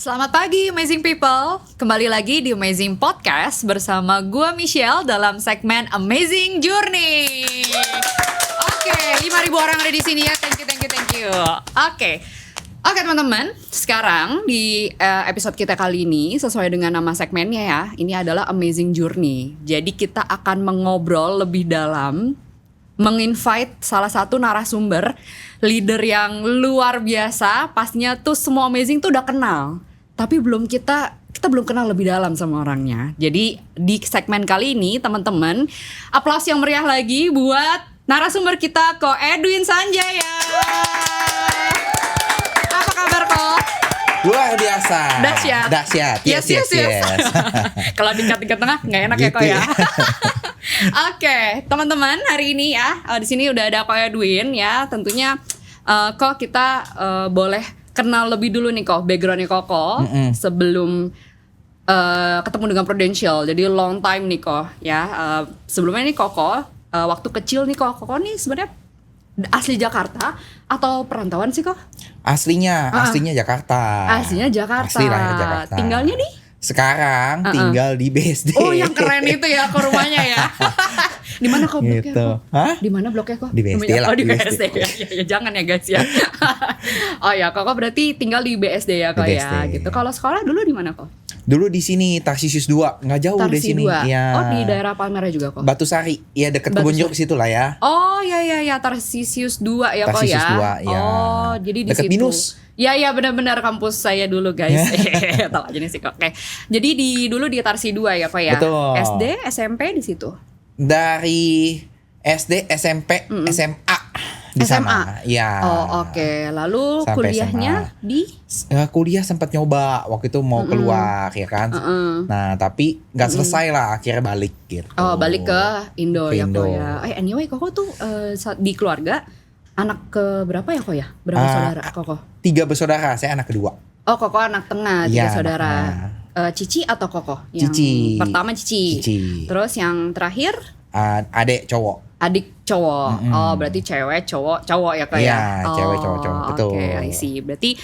Selamat pagi Amazing People, kembali lagi di Amazing Podcast bersama gua Michelle dalam segmen Amazing Journey. Oke, 5.000 orang ada di sini ya, thank you. Oke teman-teman, sekarang di episode kita kali ini sesuai dengan nama segmennya ya, ini adalah Amazing Journey. Jadi kita akan mengobrol lebih dalam, menginvite salah satu narasumber leader yang luar biasa. Pastinya tuh semua Amazing tuh udah kenal, tapi kita belum kenal lebih dalam sama orangnya. Jadi di segmen kali ini teman-teman, aplaus yang meriah lagi buat narasumber kita, Ko Edwin Sanjaya. Apa kabar, Ko? Luar biasa. Dahsyat. Yes. Kalau di tengah nggak enak gitu ya, Ko ya. Oke, teman-teman, hari ini ya di sini udah ada Ko Edwin ya. Tentunya Ko kita boleh kenal lebih dulu nih Ko, backgroundnya Koko sebelum ketemu dengan Prudential. Jadi long time nih Ko ya. Sebelumnya nih Koko waktu kecil nih Koko nih sebenarnya asli Jakarta atau perantauan sih Ko? Aslinya Jakarta. Aslinya Jakarta. Asli lahir Jakarta. Tinggalnya nih? Sekarang tinggal di BSD. Oh, yang keren itu ya ke rumahnya ya. Di mana kok bloknya gitu. kok? Di mana bloknya kok? Di BSD lah. Oh, di BSD. Ya, jangan ya guys ya. Oh ya, Koko berarti tinggal di BSD ya Kok ya. Gitu. Kalau sekolah dulu di mana Kok? Dulu di sini Tarsisius 2, enggak jauh dari sini. Ya. Oh, di daerah Palmerah juga Kok. Batusari. Ya dekat Kebun Jeruk situ lah ya. Oh, ya Tarsisius 2 ya Kok ya. Tarsisius 2 ya. Oh, jadi di dekat situ. Binus. Ya benar-benar kampus saya dulu guys. Tahu aja nih sih Kok. Oke. Jadi dulu di Tarsi 2 ya Kok ya. Betul. SD, SMP di situ. Dari SD, SMP, SMA di sana. Ya. Oh, oke. Lalu sampai kuliahnya SMA. di kuliah sempat nyoba waktu itu mau keluar ya kan. Nah, tapi nggak selesai lah, akhirnya balik gitu. Oh, balik ke Indo Ke ya Indo. Kok ya. Anyway, Koko tuh di keluarga anak ke berapa ya Kok ya? Berapa saudara Koko? 3 bersaudara, saya anak kedua. Oh, Koko anak tengah, 3 Iya, saudara. anak Cici atau Koko? Cici. Pertama Cici. Terus yang terakhir Adik cowok. adik cowok. Oh, berarti cewek, cowok ya Kok ya? Iya, cewek, cowok. Betul. Oke, I see. Berarti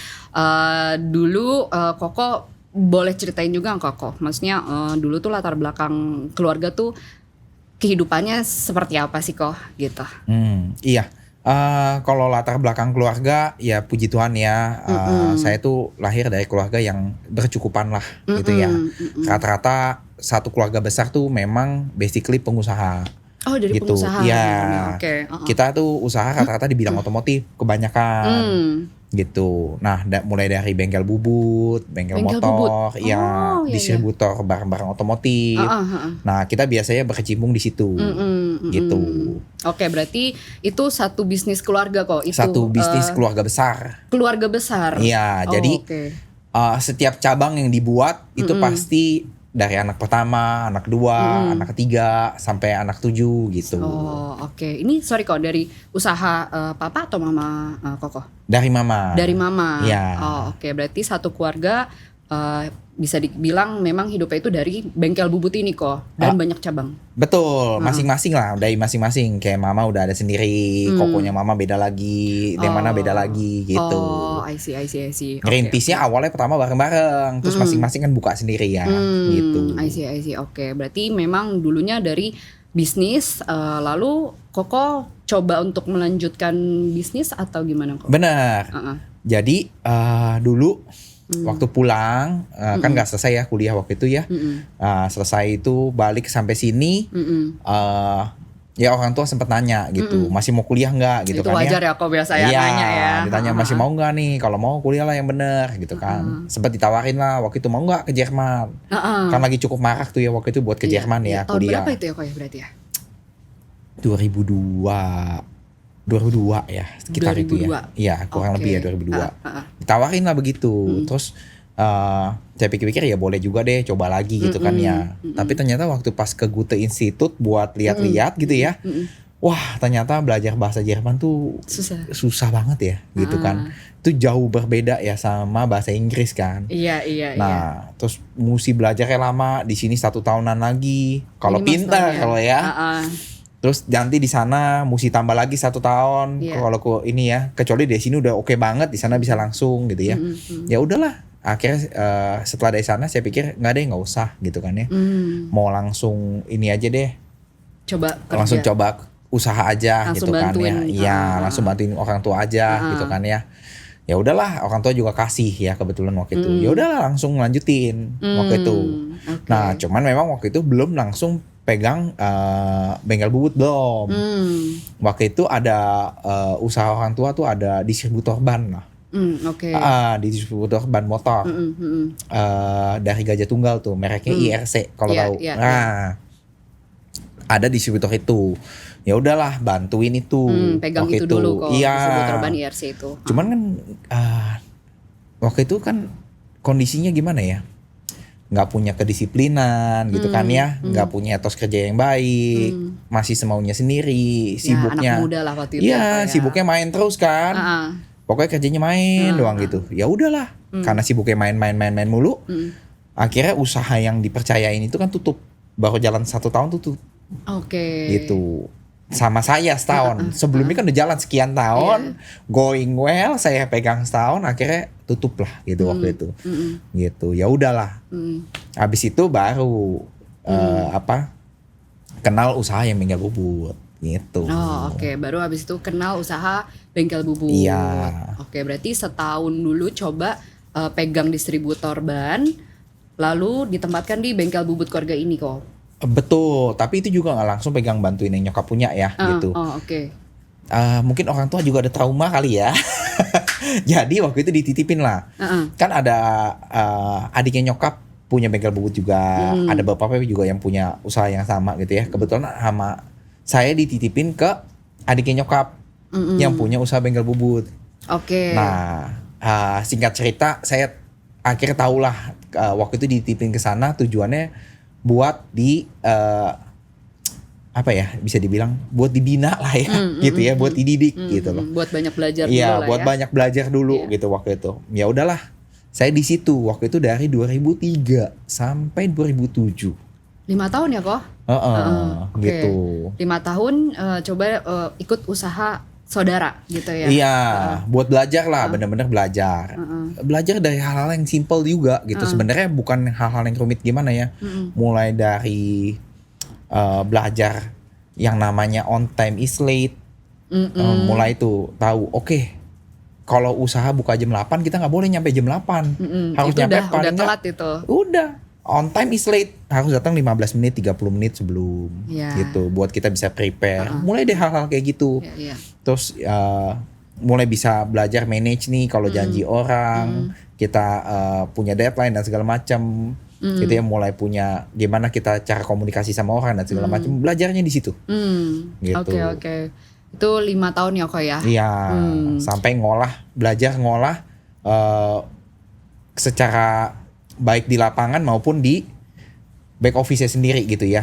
dulu Koko boleh ceritain juga nggak Koko? Maksudnya dulu tuh latar belakang keluarga tuh kehidupannya seperti apa sih Kok gitu? Iya. Kalau latar belakang keluarga ya puji Tuhan ya, saya tuh lahir dari keluarga yang bercukupan lah gitu ya. Rata-rata satu keluarga besar tuh memang basically pengusaha. Oh, dari gitu. pengusaha. Ya. Oke. Kita tuh usaha rata-rata di bidang otomotif kebanyakan. Gitu. Nah, mulai dari bengkel bubut, bengkel motor, bubut. ya, distributor barang-barang otomotif. Nah, kita biasanya berkecimpung di situ. Gitu. Oke, berarti itu satu bisnis keluarga Kok. Itu satu bisnis keluarga besar. Keluarga besar. Iya, jadi setiap cabang yang dibuat itu pasti dari anak pertama, anak kedua, anak ketiga, sampai anak 7 gitu. Oh, oke. Ini sorry Kok, dari usaha papa atau mama Koko? Dari mama. Dari mama. Iya. Oh, oke. Berarti satu keluarga bisa dibilang memang hidupnya itu dari bengkel bubut ini Kok, dan banyak cabang. Betul, masing-masing lah, dari masing-masing. Kayak mama udah ada sendiri, kokonya mama beda lagi, yang mana beda lagi gitu. Oh, I see. Greenpeace-nya awalnya pertama bareng-bareng, terus masing-masing kan buka sendiri ya, gitu. I see. Oke, berarti memang dulunya dari bisnis, lalu Koko coba untuk melanjutkan bisnis atau gimana Kok? Bener. Jadi dulu waktu pulang kan nggak selesai ya kuliah waktu itu ya. Selesai itu balik sampai sini. Ya orang tua sempat nanya gitu, masih mau kuliah nggak gitu itu kan ya. Itu wajar ya Kok biasa ya nanya ya. Ditanya masih mau nggak nih, kalau mau kuliah lah yang bener gitu kan. Sempat ditawarin lah waktu itu, mau nggak ke Jerman. Kan lagi cukup marak tuh ya waktu itu buat ke Jerman ya Tahun kuliah. berapa itu ya Kok ya berarti ya? 2002 ya sekitar 2002. itu ya. Iya, kurang lebih ya 2002. Ditawarin lah begitu. Terus saya pikir-pikir ya boleh juga deh coba lagi gitu kan ya. Tapi ternyata waktu pas ke Goethe Institut buat lihat-lihat gitu ya. Wah, ternyata belajar bahasa Jerman tuh susah banget ya gitu kan. Itu jauh berbeda ya sama bahasa Inggris kan. Iya. Nah, terus mesti belajarnya lama, di sini 1 tahunan lagi. Kalau pintar kalau ya. Terus nanti di sana mesti tambah lagi 1 tahun. Kalau ini ya, kecuali di sini udah oke banget, di sana bisa langsung gitu ya. Ya udahlah, akhirnya setelah dari sana saya pikir nggak usah gitu kan ya. Mau langsung ini aja deh. Coba kerja. Langsung coba usaha aja langsung gitu kan bantuin. ya. Iya, langsung bantuin orang tua aja gitu kan ya. Ya udahlah, orang tua juga kasih ya kebetulan waktu itu. Ya udahlah langsung lanjutin waktu itu. Okay. Nah, cuman memang waktu itu belum langsung pegang bengkel bubut belum. Waktu itu ada usaha orang tua tuh ada distributor ban lah. Oke. Distributor ban motor. Dari Gajah Tunggal tuh, mereknya IRC kalau tahu. Nah, ada distributor itu. Ya udahlah bantuin itu. Pegang itu dulu kok. Iya. Distributor ban IRC itu. Cuman kan waktu itu kan kondisinya gimana ya? Nggak punya kedisiplinan gitu kan ya, nggak punya etos kerja yang baik, masih semaunya sendiri, sibuknya. Anak muda lah waktu itu. Iya, sibuknya main terus kan. Pokoknya kerjanya main doang gitu. Ya udahlah, karena sibuknya main mulu. Akhirnya usaha yang dipercayain itu kan tutup. Baru jalan 1 tahun tutup. Oke. Gitu. Sama saya setahun. Sebelumnya kan udah jalan sekian tahun, going well, saya pegang setahun, akhirnya tutup lah gitu waktu itu. Gitu. Ya udahlah. Habis itu baru kenal usaha yang bengkel bubut gitu. Oke. Baru habis itu kenal usaha bengkel bubut. Iya. Oke, berarti setahun dulu coba pegang distributor ban, lalu ditempatkan di bengkel bubut keluarga ini kok. Betul, tapi itu juga nggak langsung pegang bantuin yang nyokap punya ya gitu. Oke. Mungkin orang tua juga ada trauma kali ya. Jadi waktu itu dititipin lah. Kan ada adiknya nyokap punya bengkel bubut juga. Ada bapaknya juga yang punya usaha yang sama gitu ya. Kebetulan sama saya dititipin ke adiknya nyokap yang punya usaha bengkel bubut. Oke. Nah, singkat cerita saya akhirnya tahulah waktu itu dititipin ke sana tujuannya buat bisa dibilang buat dibina lah ya gitu ya, buat dididik gitu loh. Buat banyak belajar dulu lah. Iya, buat ya. banyak belajar dulu gitu waktu itu. Ya udahlah. Saya di situ waktu itu dari 2003 sampai 2007. 5 tahun ya kok? Gitu. 5 tahun coba ikut usaha saudara gitu ya. Iya, buat belajar lah, benar-benar belajar. Belajar dari hal-hal yang simple juga gitu. Sebenarnya bukan hal-hal yang rumit gimana ya. Mulai dari belajar yang namanya on time is late. Mulai itu tahu, oke, kalau usaha buka jam 8 kita nggak boleh nyampe jam 8. Harus itu nyampe udah telat itu. Udah. On time is late, harus datang 15 menit, 30 menit sebelum gitu, buat kita bisa prepare. Mulai deh hal-hal kayak gitu. Terus mulai bisa belajar manage nih kalau janji orang, kita punya deadline dan segala macam. Gitu ya, mulai punya gimana kita cara komunikasi sama orang dan segala macam. Belajarnya di situ. Gitu. Oke. Itu 5 tahun ya kok ya? Iya, sampai belajar ngolah secara baik di lapangan maupun di back office sendiri gitu ya.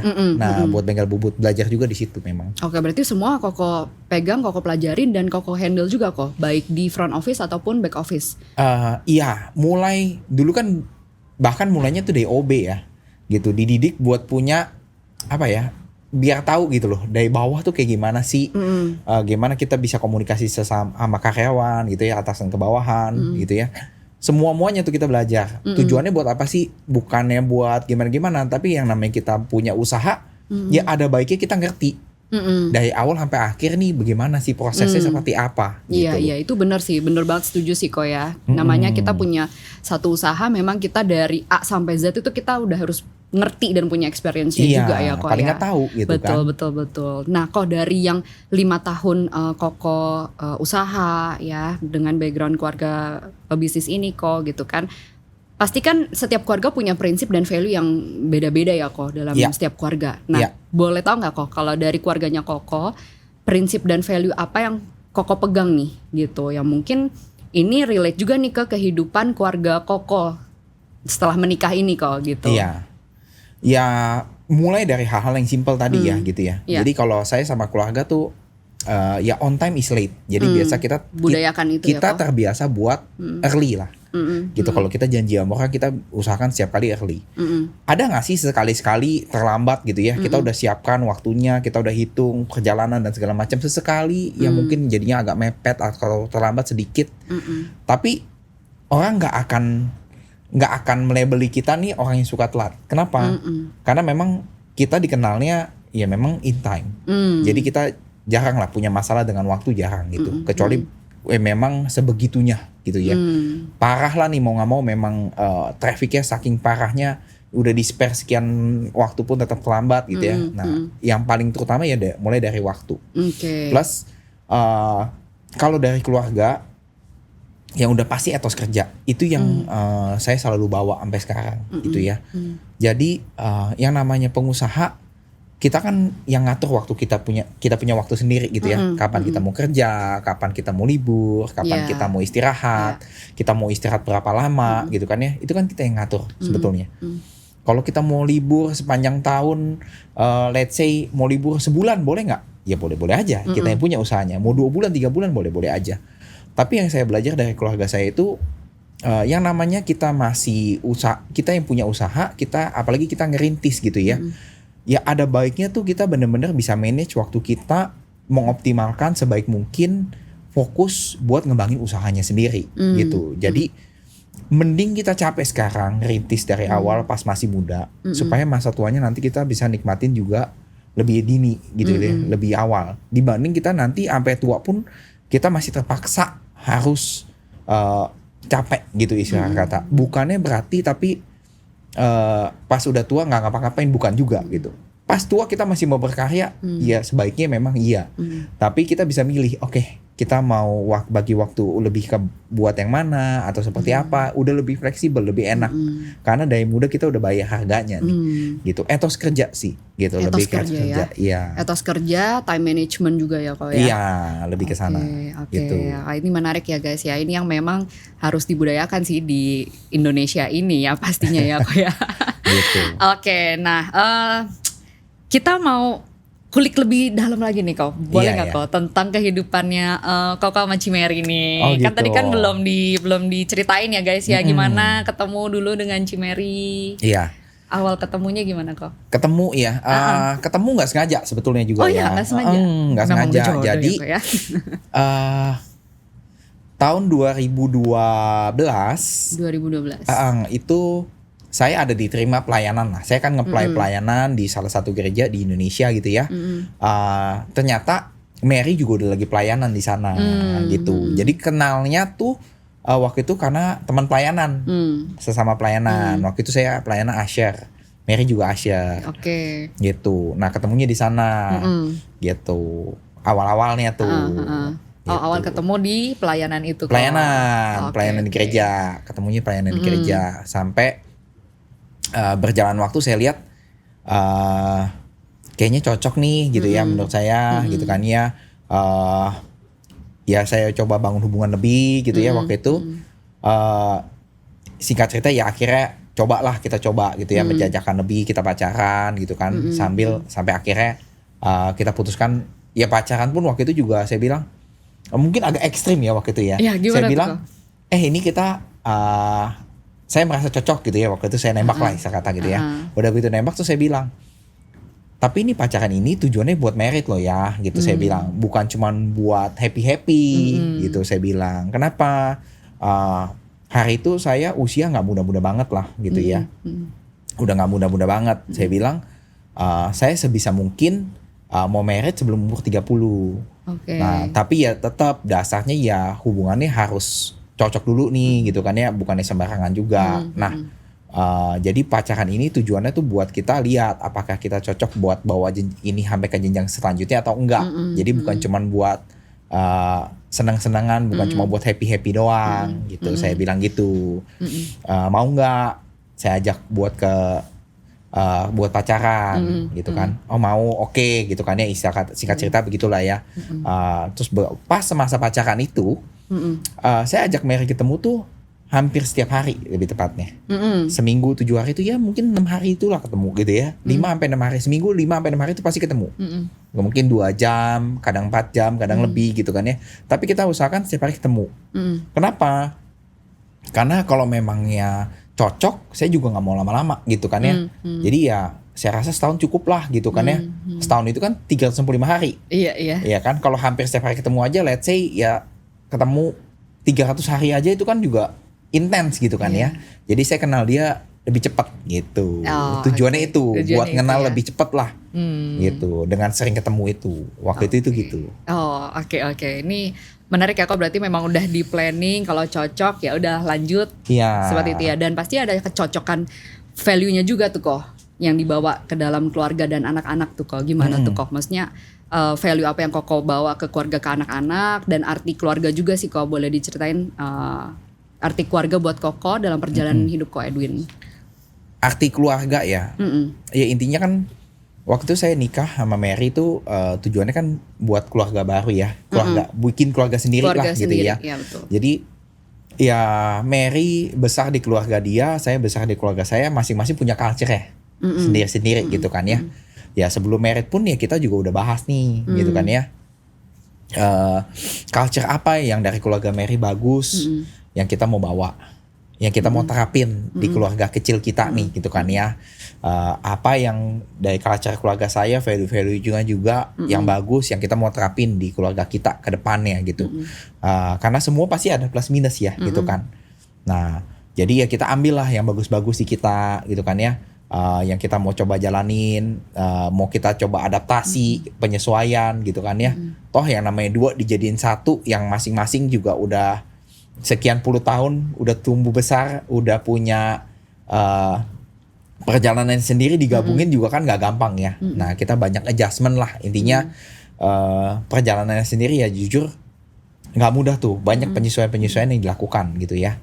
Buat bengkel bubut belajar juga di situ memang. Oke, berarti semua Koko pegang, Koko pelajarin dan Koko handle juga kok, baik di front office ataupun back office. Iya, mulai dulu kan bahkan mulainya tuh dari OB ya. Gitu, dididik buat punya biar tahu gitu loh dari bawah tuh kayak gimana sih, gimana kita bisa komunikasi sama karyawan gitu ya, atasan ke bawahan gitu ya. Semuanya tuh kita belajar. Tujuannya buat apa sih? Bukannya buat gimana-gimana, tapi yang namanya kita punya usaha, ya ada baiknya kita ngerti. Dari awal sampai akhir nih bagaimana sih prosesnya, seperti apa gitu. Iya, itu benar sih, benar banget, setuju sih kok ya. Namanya kita punya satu usaha, memang kita dari A sampai Z itu kita udah harus ngerti dan punya experience-nya juga ya kok paling ya. nggak tahu gitu Betul. Nah kok dari yang 5 tahun Koko usaha ya dengan background keluarga bisnis ini kok gitu kan, pasti kan setiap keluarga punya prinsip dan value yang beda-beda ya kok dalam setiap keluarga. Nah boleh tahu nggak kok kalau dari keluarganya Koko, prinsip dan value apa yang Koko pegang nih gitu, yang mungkin ini relate juga nih ke kehidupan keluarga Koko setelah menikah ini kok gitu. Iya. Ya mulai dari hal-hal yang simple tadi ya gitu ya. Jadi kalau saya sama keluarga tuh ya on time is late. Jadi biasa kita budayakan itu kita ya, terbiasa buat early lah. Gitu kalau kita janji sama orang kita usahakan setiap kali early. Ada nggak sih sekali-sekali terlambat gitu ya? Kita udah siapkan waktunya, kita udah hitung perjalanan dan segala macam, sesekali ya mungkin jadinya agak mepet atau terlambat sedikit. Tapi orang nggak akan nggak akan melabeli kita nih orang yang suka telat. Kenapa? Karena memang kita dikenalnya ya memang in time. Jadi kita jarang lah punya masalah dengan waktu, jarang gitu. Kecuali memang sebegitunya gitu ya. Parah lah nih mau nggak mau, memang trafficnya saking parahnya, udah di spare sekian waktu pun tetap terlambat gitu ya. Nah, yang paling terutama ya mulai dari waktu. Plus kalau dari keluarga yang udah pasti etos kerja itu yang saya selalu bawa sampai sekarang gitu ya. Jadi yang namanya pengusaha, kita kan yang ngatur waktu, kita punya waktu sendiri gitu ya. Kapan kita mau kerja, kapan kita mau libur, kapan kita mau istirahat, kita mau istirahat berapa lama gitu kan ya. Itu kan kita yang ngatur sebetulnya. Kalau kita mau libur sepanjang tahun, let's say mau libur sebulan, boleh nggak? Ya boleh-boleh aja. Kita yang punya usahanya. Mau 2 bulan, 3 bulan, boleh-boleh aja. Tapi yang saya belajar dari keluarga saya itu, yang namanya kita masih usaha, kita yang punya usaha, kita apalagi kita ngerintis gitu ya. Ya ada baiknya tuh kita benar-benar bisa manage waktu kita, mengoptimalkan sebaik mungkin, fokus buat ngembangin usahanya sendiri gitu. Jadi mending kita capek sekarang, rintis dari awal pas masih muda, supaya masa tuanya nanti kita bisa nikmatin juga lebih dini gitu ya, lebih awal. Dibanding kita nanti sampai tua pun kita masih terpaksa harus capek gitu istilah kata. Bukannya berarti tapi pas udah tua nggak ngapa-ngapain, bukan juga gitu. Pas tua kita masih mau berkarya, ya sebaiknya memang iya. Tapi kita bisa milih, oke, kita mau bagi waktu lebih ke buat yang mana atau seperti apa, udah lebih fleksibel, lebih enak. Karena dari muda kita udah bayar harganya nih, gitu. Etos kerja sih, gitu. Etos lebih kerja ya. Iya. Etos kerja, time management juga ya kok ya. Iya, lebih ke sana. Gitu. Ini menarik ya guys ya. Ini yang memang harus dibudayakan sih di Indonesia ini ya pastinya ya kok ya. Gitu. Nah kita mau kulik lebih dalam lagi nih kok, boleh nggak kok tentang kehidupannya Koko sama Cimeri nih. Oh, kan gitu. tadi kan belum diceritain ya guys ya, gimana ketemu dulu dengan Cimeri. Iya. Awal ketemunya gimana kok? Ketemu ya, ketemu nggak sengaja sebetulnya juga ya. Oh iya, nggak sengaja. Nggak sengaja. Jadi ya, tahun 2012 itu saya ada diterima pelayanan lah. Saya kan nge-play pelayanan di salah satu gereja di Indonesia gitu ya. Ternyata Mary juga udah lagi pelayanan di sana gitu. Jadi kenalnya tuh waktu itu karena teman pelayanan, sesama pelayanan. Waktu itu saya pelayanan Asher, Mary juga Asher. Oke. Gitu. Nah ketemunya di sana, gitu. Awal-awalnya tuh. Gitu. Awal ketemu di pelayanan itu. Pelayanan di gereja. Ketemunya pelayanan di gereja sampai berjalan waktu saya lihat kayaknya cocok nih gitu ya menurut saya gitu kan ya. Ya saya coba bangun hubungan lebih gitu ya waktu itu. Singkat cerita ya akhirnya kita coba gitu ya, menjajakan lebih, kita pacaran gitu kan, sampai akhirnya kita putuskan ya pacaran pun waktu itu juga saya bilang mungkin agak ekstrim ya waktu itu ya. Saya bilang ini kita saya merasa cocok gitu ya waktu itu, saya nembak lah istilah kata gitu ya. Udah begitu nembak tuh saya bilang, tapi ini pacaran ini tujuannya buat merit loh ya gitu. Saya bilang bukan cuman buat happy gitu. Saya bilang kenapa, hari itu saya usia nggak muda-muda banget lah gitu ya. Udah nggak muda-muda banget. Saya bilang saya sebisa mungkin mau merit sebelum umur 30. Nah tapi ya tetap dasarnya ya hubungannya harus cocok dulu nih gitu kan ya, bukannya sembarangan juga. Jadi pacaran ini tujuannya tuh buat kita lihat apakah kita cocok buat bawa ini sampai ke jenjang selanjutnya atau enggak. Jadi bukan cuman buat senang-senangan, bukan cuma buat happy doang gitu. Saya bilang gitu. Mau nggak saya ajak buat buat pacaran gitu kan. Oh mau, oke gitu kan ya, singkat cerita begitulah ya. Terus pas semasa pacaran itu saya ajak Mary ketemu tuh hampir setiap hari lebih tepatnya. Seminggu 7 hari itu ya mungkin 6 hari itulah ketemu gitu ya. 5-6 hari seminggu, 5-6 hari itu pasti ketemu. Gak mungkin 2 jam, kadang 4 jam, kadang lebih gitu kan ya. Tapi kita usahakan setiap hari ketemu. Kenapa? Karena kalau memangnya cocok, saya juga gak mau lama-lama gitu kan ya. Jadi ya saya rasa setahun cukup lah gitu kan ya. Setahun itu kan 365 hari. Iya. Iya kan, kalau hampir setiap hari ketemu aja, let's say ya ketemu 300 hari aja itu kan juga intens gitu kan ya. Jadi saya kenal dia lebih cepat gitu. Tujuannya itu buat kenal lebih cepat lah. Gitu. Dengan sering ketemu itu. Waktu itu gitu. Oh, oke. Ini menarik ya kok, berarti memang udah di planning kalau cocok ya udah lanjut. Iya. Seperti itu ya, dan pasti ada kecocokan value-nya juga tuh kok yang dibawa ke dalam keluarga dan anak-anak tuh kok. Gimana tuh kok? Maksudnya value apa yang kok bawa ke keluarga, ke anak-anak, dan arti keluarga juga sih kok, boleh diceritain arti keluarga buat Koko dalam perjalanan hidup Ko Edwin. Arti keluarga ya. Ya intinya kan waktu itu saya nikah sama Mary itu tujuannya kan buat keluarga baru ya. Keluarga bikin keluarga sendiri lah gitu ya. Ya, betul. Jadi ya Mary besar di keluarga dia, saya besar di keluarga saya, masing-masing punya culture ya. Sendiri-sendiri gitu kan ya. Ya sebelum married pun ya kita juga udah bahas nih gitu kan ya. Culture apa yang dari keluarga Mary bagus, yang kita mau bawa, yang kita mau terapin di keluarga kecil kita nih gitu kan ya. Apa yang dari culture keluarga saya, value-value juga yang bagus yang kita mau terapin di keluarga kita ke depannya gitu. Karena semua pasti ada plus minus ya gitu kan. Nah jadi ya kita ambil lah yang bagus-bagus di kita gitu kan ya. Yang kita mau coba jalanin, mau kita coba adaptasi, penyesuaian gitu kan ya. Toh yang namanya dua dijadiin satu, yang masing-masing juga udah sekian puluh tahun, udah tumbuh besar, udah punya perjalanan sendiri, digabungin juga kan gak gampang ya. Nah kita banyak adjustment lah intinya. Perjalanannya sendiri ya jujur gak mudah tuh, banyak penyesuaian-penyesuaian yang dilakukan gitu ya.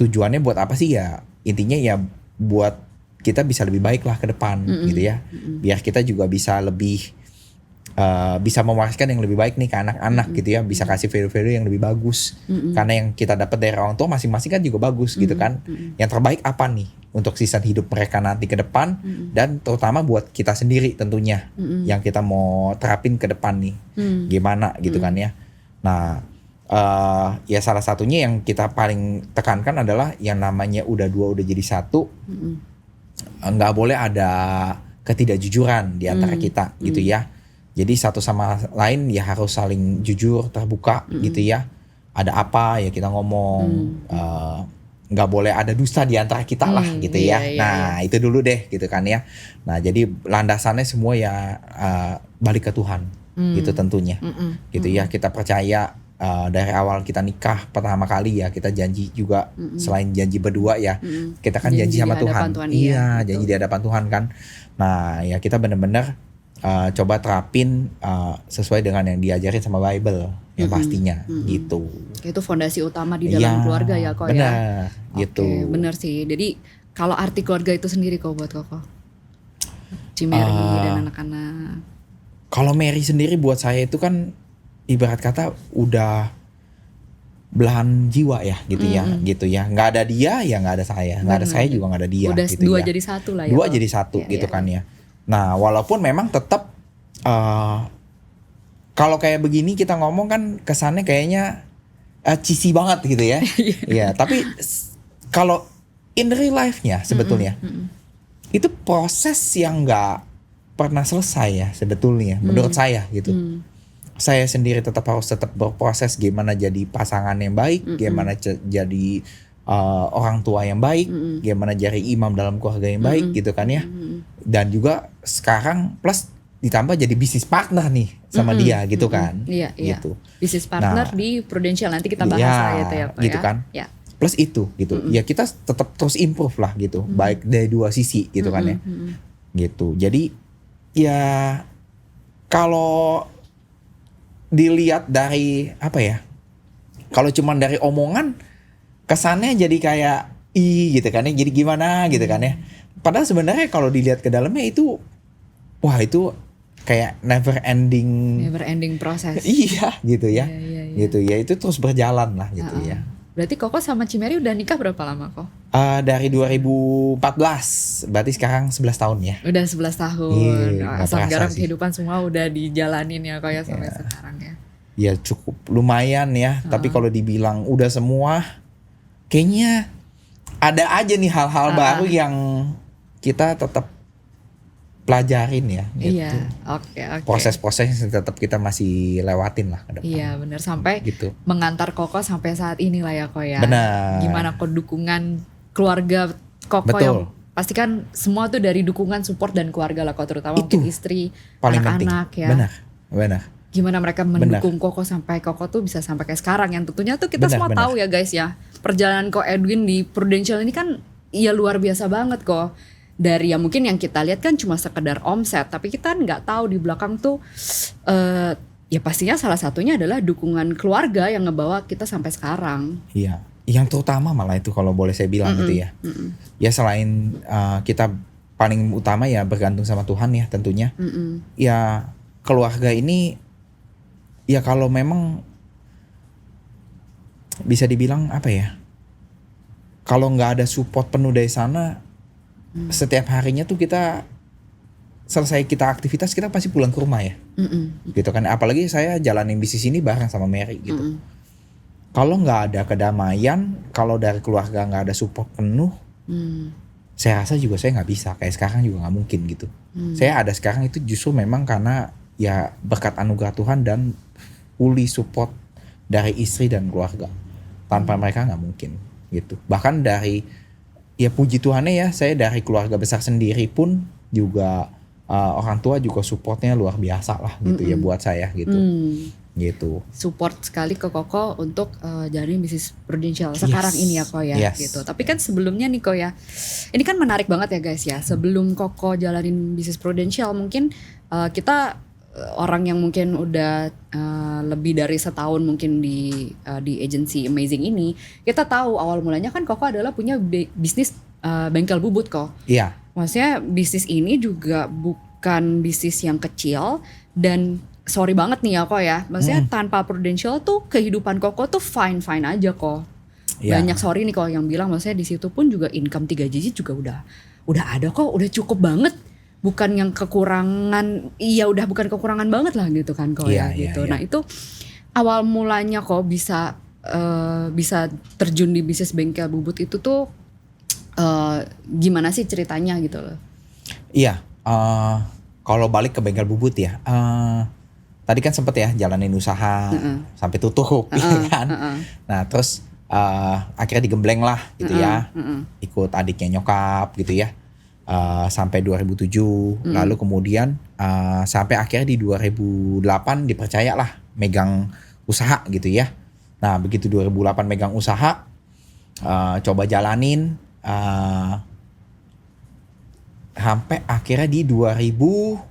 Tujuannya buat apa sih ya, intinya ya buat kita bisa lebih baik lah ke depan gitu ya. Biar kita juga bisa lebih bisa mewariskan yang lebih baik nih ke anak-anak gitu ya, bisa kasih value-value yang lebih bagus. Karena yang kita dapat dari orang tua masing-masing kan juga bagus gitu kan. Yang terbaik apa nih untuk sisa hidup mereka nanti ke depan, dan terutama buat kita sendiri tentunya yang kita mau terapin ke depan nih gimana gitu kan ya. Nah ya salah satunya yang kita paling tekankan adalah yang namanya udah dua udah jadi satu, nggak boleh ada ketidakjujuran di antara kita gitu ya. Jadi satu sama lain ya harus saling jujur, terbuka gitu ya. Ada apa ya kita ngomong, nggak boleh ada dusta di antara kita lah gitu ya. Nah itu dulu deh gitu kan ya. Nah jadi landasannya semua ya balik ke Tuhan gitu tentunya gitu ya. Kita percaya dari awal kita nikah pertama kali ya, kita janji juga selain janji berdua ya, kita kan janji sama Tuhan. Iya, janji di hadapan Tuhan kan. Nah ya kita benar-benar coba terapin sesuai dengan yang diajarin sama Bible yang pastinya gitu. Itu fondasi utama di dalam keluarga ya kok ya. Benar gitu. Benar sih. Jadi kalau arti keluarga itu sendiri kok buat Koko, Mary dan anak-anak. Kalau Mary sendiri buat saya itu kan ibarat kata udah belahan jiwa ya gitu ya, gitu ya. Nggak ada dia ya nggak ada saya, nggak ada saya juga nggak ada dia. Udah gitu dua ya. jadi satu lah ya. Dua jadi satu gitu kan ya. Nah walaupun memang tetap kalau kayak begini kita ngomong kan kesannya kayaknya cheesy banget gitu ya. Ya tapi kalau in real life-nya sebetulnya itu proses yang nggak pernah selesai ya sebetulnya menurut saya gitu. Saya sendiri tetap berproses gimana jadi pasangan yang baik, gimana jadi orang tua yang baik, gimana jadi imam dalam keluarga yang baik gitu kan ya. Dan juga sekarang plus ditambah jadi bisnis partner nih sama dia gitu kan. Iya. Gitu. Bisnis partner di Prudential, nanti kita bahas itu ya Pak gitu ya. Kan. Ya. Plus itu gitu. Ya kita tetap terus improve lah gitu. Baik dari dua sisi gitu kan ya. Gitu. Jadi ya kalau dilihat dari apa ya? Kalau cuman dari omongan kesannya jadi kayak gitu kan ya. Jadi gimana gitu kan ya. Padahal sebenarnya kalau dilihat ke dalamnya itu wah itu kayak never ending proses. Iya gitu ya. Gitu ya, itu terus berjalan lah gitu ya. Berarti Koko sama Mary udah nikah berapa lama kok? Dari 2014, berarti sekarang 11 tahun ya. Udah 11 tahun. Asam garam kehidupan semua udah dijalanin ya kok ya sampai sekarang ya. Ya cukup lumayan ya, tapi kalau dibilang udah semua kayaknya ada aja nih hal-hal baru yang kita tetap pelajarin ya gitu. Iya, oke. Proses-proses yang tetap kita masih lewatin lah ke depan. Iya benar, sampai gitu. mengantar Koko sampai saat ini lah ya Ko ya. Benar. Gimana kok dukungan keluarga Koko Betul. yang pasti kan semua tuh dari dukungan support dan keluarga lah Ko, terutama Itu mungkin istri, paling penting. anak-anak ya. Benar. Gimana mereka mendukung Koko sampai Koko tuh bisa sampai kayak sekarang, yang tentunya tuh kita semua tahu ya guys ya. Perjalanan Ko Edwin di Prudential ini kan ya luar biasa banget kok. Dari yang mungkin yang kita lihat kan cuma sekedar omset, tapi kita nggak tahu di belakang tuh ya pastinya salah satunya adalah dukungan keluarga yang ngebawa kita sampai sekarang. Iya, yang terutama malah itu kalau boleh saya bilang gitu ya. Ya selain kita paling utama ya bergantung sama Tuhan ya tentunya. Ya keluarga ini ya kalau memang bisa dibilang apa ya, kalau nggak ada support penuh dari sana, setiap harinya tuh kita selesai kita aktivitas kita pasti pulang ke rumah ya, gitu kan. Apalagi saya jalanin bisnis ini bareng sama Mary gitu. Kalau nggak ada kedamaian, kalau dari keluarga nggak ada support penuh, saya rasa juga saya nggak bisa. Kayak sekarang juga nggak mungkin gitu. Saya ada sekarang itu justru memang karena ya berkat anugerah Tuhan dan fully support dari istri dan keluarga. Tanpa mereka nggak mungkin gitu. Bahkan dari ya puji Tuhannya ya, saya dari keluarga besar sendiri pun juga orang tua juga supportnya luar biasa lah gitu ya buat saya gitu. Gitu. Support sekali ke Koko untuk jalanin bisnis Prudential sekarang ini ya Ko ya. Gitu. Tapi kan sebelumnya nih Ko ya, ini kan menarik banget ya guys ya. Sebelum Koko jalanin bisnis Prudential, mungkin kita orang yang mungkin udah lebih dari setahun mungkin di agency Amazing ini, kita tahu awal mulanya kan Koko adalah punya bisnis bengkel bubut Ko. Iya. Maksudnya bisnis ini juga bukan bisnis yang kecil, dan sorry banget nih ya Ko ya, maksudnya tanpa Prudential tuh kehidupan Koko tuh fine aja Ko. Banyak sorry nih Ko yang bilang, maksudnya di situ pun juga income 3 digit juga udah ada kok, udah cukup banget. Bukan yang kekurangan, iya udah bukan kekurangan banget lah gitu kan Ko ya gitu. Nah itu awal mulanya Ko bisa terjun di bisnis bengkel bubut itu tuh gimana sih ceritanya gitu loh? Iya, kalau balik ke bengkel bubut ya, tadi kan sempet ya jalanin usaha sampai tutup, ya kan. Nah terus akhirnya digembleng lah gitu ya, ikut adiknya nyokap gitu ya. Sampai 2007, lalu kemudian sampai akhirnya di 2008 dipercaya lah megang usaha gitu ya. Nah begitu 2008 megang usaha, coba jalanin sampai akhirnya di 2010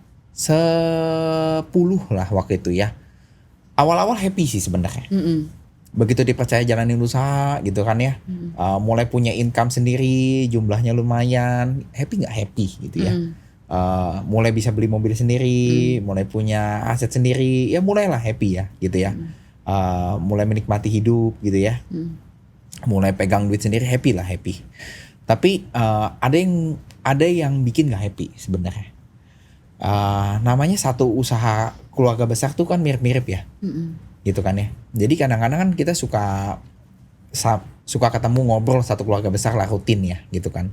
lah waktu itu ya. Awal-awal happy sih sebenarnya. Begitu dipercaya jalanin usaha gitu kan ya, mulai punya income sendiri, jumlahnya lumayan, happy nggak happy gitu ya. Mulai bisa beli mobil sendiri, mulai punya aset sendiri, ya mulailah happy ya gitu ya. Mulai menikmati hidup gitu ya, mulai pegang duit sendiri, happy. Tapi ada yang bikin nggak happy sebenarnya. Namanya satu usaha keluarga besar tuh kan mirip-mirip ya. Gitu kan ya. Jadi kadang-kadang kan kita suka ketemu ngobrol satu keluarga besar lah, rutin ya gitu kan.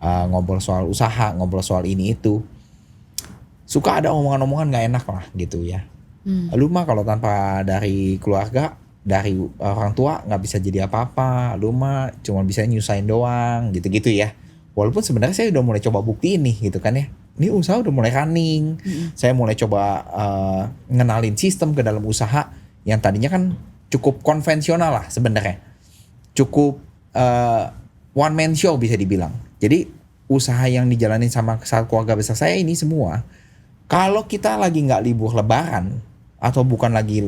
Ngobrol soal usaha, ngobrol soal ini itu. Suka ada omongan-omongan gak enak lah gitu ya. Lu mah kalau tanpa dari keluarga, dari orang tua gak bisa jadi apa-apa. Lu mah cuma bisa nyusahin doang gitu-gitu ya. Walaupun sebenarnya saya udah mulai coba buktiin nih gitu kan ya. Ini usaha udah mulai running. Saya mulai coba ngenalin sistem ke dalam usaha yang tadinya kan cukup konvensional lah sebenarnya, cukup one man show bisa dibilang. Jadi usaha yang dijalanin sama keluarga besar saya ini semua, kalau kita lagi nggak libur lebaran atau bukan lagi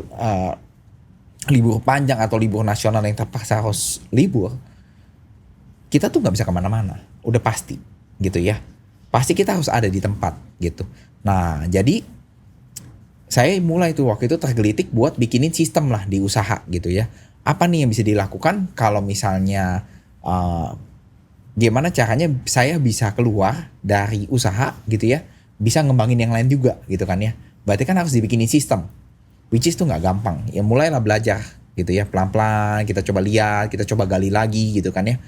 libur panjang atau libur nasional yang terpaksa harus libur, kita tuh nggak bisa kemana-mana, udah pasti gitu ya. Pasti kita harus ada di tempat gitu. Nah jadi saya mulai tuh waktu itu tergelitik buat bikinin sistem lah di usaha gitu ya. Apa nih yang bisa dilakukan kalau misalnya gimana caranya saya bisa keluar dari usaha gitu ya, bisa ngembangin yang lain juga gitu kan ya. Berarti kan harus dibikinin sistem, which is tuh nggak gampang. Ya mulailah belajar gitu ya, pelan-pelan kita coba lihat, kita coba gali lagi gitu kan ya.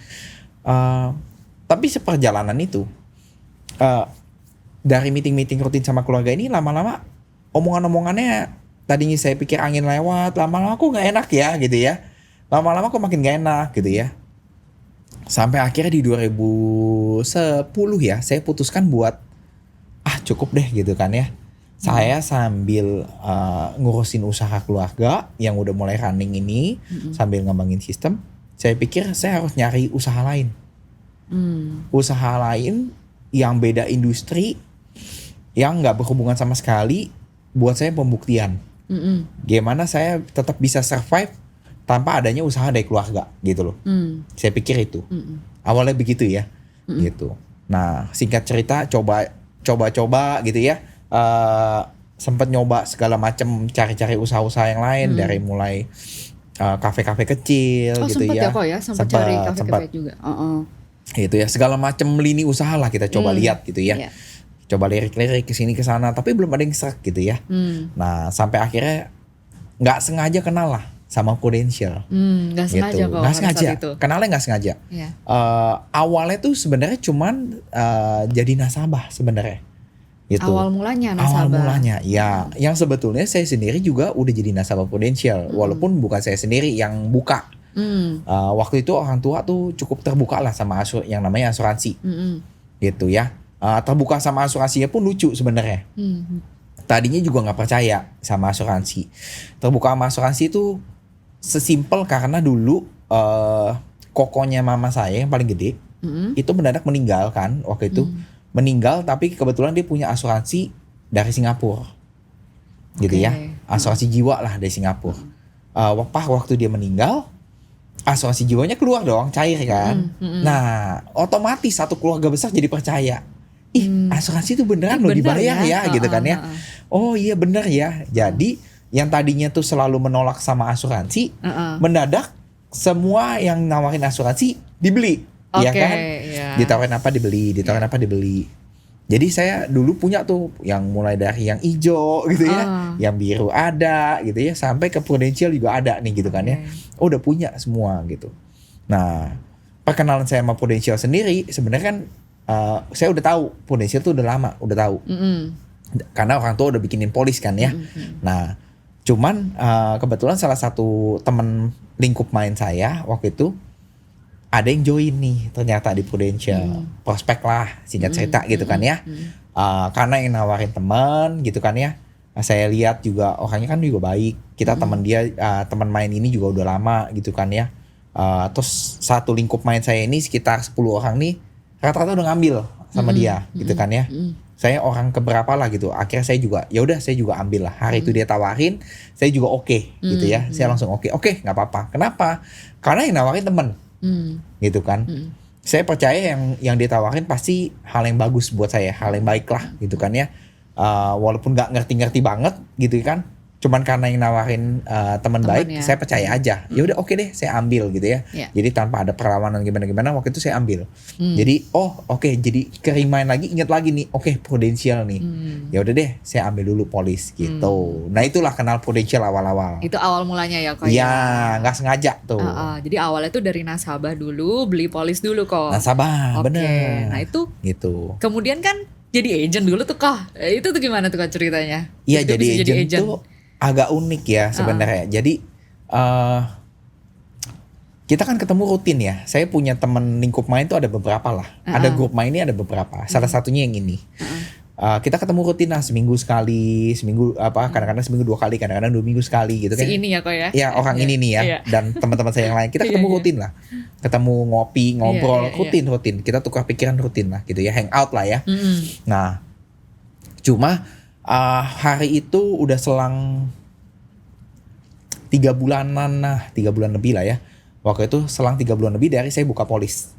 Tapi seperjalanan itu dari meeting-meeting rutin sama keluarga ini lama-lama omongan-omongannya tadinya saya pikir angin lewat, lama-lama kok nggak enak ya gitu ya. Lama-lama kok makin nggak enak gitu ya. Sampai akhirnya di 2010 ya, saya putuskan buat cukup deh gitu kan ya. Saya sambil ngurusin usaha keluarga yang udah mulai running ini, sambil ngembangin sistem, saya pikir saya harus nyari usaha lain. Usaha lain yang beda industri, yang nggak berhubungan sama sekali, buat saya pembuktian. Gimana saya tetap bisa survive tanpa adanya usaha dari keluarga gitu loh. Saya pikir itu. Awalnya begitu ya. Gitu. Nah, singkat cerita coba gitu ya. Sempat nyoba segala macam cari-cari usaha-usaha yang lain dari mulai kafe-kafe kecil gitu ya. Oh, sempat ya kok ya, sempat cari kafe-kafe juga. Itu ya, segala macam lini usaha lah kita coba lihat gitu ya. Yeah. Coba lirik-lirik ke sini ke sana, tapi belum ada yang serak gitu ya. Nah, sampai akhirnya nggak sengaja kenal lah sama Prudential. Nggak sengaja gitu. kok. Nggak sengaja. Itu. Kenalnya nggak sengaja. Yeah. Awalnya tuh sebenarnya cuman jadi nasabah sebenarnya. Gitu. Awal mulanya nasabah. Awal mulanya, ya. Yang sebetulnya saya sendiri juga udah jadi nasabah Prudential, walaupun bukan saya sendiri yang buka. Waktu itu orang tua tuh cukup terbuka lah sama yang namanya asuransi. Gitu ya. Terbuka sama asuransinya pun lucu sebenarnya. Tadinya juga nggak percaya sama asuransi. Terbuka sama asuransi itu sesimpel karena dulu kokonya mama saya yang paling gede itu mendadak meninggal kan waktu itu. Meninggal tapi kebetulan dia punya asuransi dari Singapura. Gitu ya. Asuransi jiwa lah dari Singapura. Waktu dia meninggal, asuransi jiwanya keluar dong, cair kan. Nah, otomatis satu keluarga besar jadi percaya. Asuransi itu beneran loh dibayar ya gitu kan ya. Oh iya bener ya. Jadi yang tadinya tuh selalu menolak sama asuransi, mendadak semua yang nawarin asuransi dibeli. Ya kan? Yeah. Ditawarin apa dibeli, apa dibeli. Jadi saya dulu punya tuh yang mulai dari yang hijau gitu ya, yang biru ada gitu ya, sampai ke Prudential juga ada nih gitu kan ya. Oh udah punya semua gitu. Nah, perkenalan saya sama Prudential sendiri sebenarnya kan saya udah tahu Prudential tuh udah lama, udah tahu. Karena orang tua udah bikinin polis kan ya. Nah, cuman kebetulan salah satu teman lingkup main saya waktu itu ada yang join nih ternyata di Prudential. Prospek lah singkat cerita gitu kan ya. Karena yang nawarin teman gitu kan ya. Saya lihat juga orangnya kan juga baik. Kita teman dia, teman main ini juga udah lama gitu kan ya. Terus satu lingkup main saya ini sekitar 10 orang nih rata-rata udah ngambil sama dia gitu kan ya. Saya orang keberapa lah gitu. Akhirnya saya juga ya udah saya juga ambil lah. Hari itu dia tawarin, saya juga oke gitu ya. Saya langsung oke nggak apa-apa. Kenapa? Karena yang nawarin temen. Gitu kan. Saya percaya yang ditawarin pasti hal yang bagus buat saya, hal yang baik lah gitu kan ya. Walaupun nggak ngerti-ngerti banget gitu kan, cuman karena yang nawarin teman baik, ya. saya percaya aja. Ya udah oke deh, saya ambil gitu ya. Jadi tanpa ada perlawanan gimana-gimana, waktu itu saya ambil. Jadi jadi ke-remind lagi, ingat lagi nih, Prudential nih. Ya udah deh, saya ambil dulu polis gitu. Nah itulah kenal Prudential awal-awal. Itu awal mulanya ya kok. Iya, nggak sengaja tuh. Jadi awalnya tuh dari nasabah dulu, beli polis dulu kok. Nasabah, bener. Nah itu gitu. kemudian kan jadi agent dulu tuh kok. Itu tuh gimana tuh kak ceritanya? Iya, jadi agent tuh agak unik ya sebenarnya. Jadi kita kan ketemu rutin ya. Saya punya teman lingkup main tuh ada beberapa lah. Ada grup mainnya ada beberapa. Salah satunya yang ini. Kita ketemu rutin lah seminggu sekali, kadang-kadang seminggu 2 kali, kadang-kadang 2 minggu sekali gitu kan. Si ini ya kok ya. Ya orang ini nih ya. Dan teman-teman saya yang lain. Kita ketemu rutin lah. Ketemu ngopi, ngobrol rutin. Kita tukar pikiran rutin lah gitu ya. Hang out lah ya. Nah, cuma hari itu udah selang 3 bulanan 3 bulan lebih lah ya. Waktu itu selang 3 bulan lebih dari saya buka polis.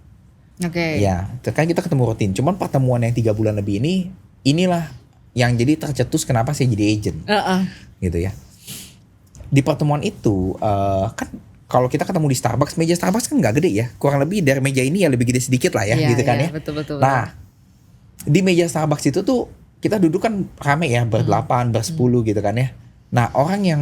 Ya, kan kita ketemu rutin. Cuman pertemuan yang 3 bulan lebih inilah yang jadi tercetus kenapa saya jadi agent. Gitu ya. Di pertemuan itu kan kalau kita ketemu di Starbucks, meja Starbucks kan nggak gede ya. Kurang lebih dari meja ini ya lebih gede sedikit lah ya, gitu kan ya. Betul. Nah, di meja Starbucks itu tuh kita duduk kan rame ya, ber-8, ber-10 gitu kan ya. Nah orang yang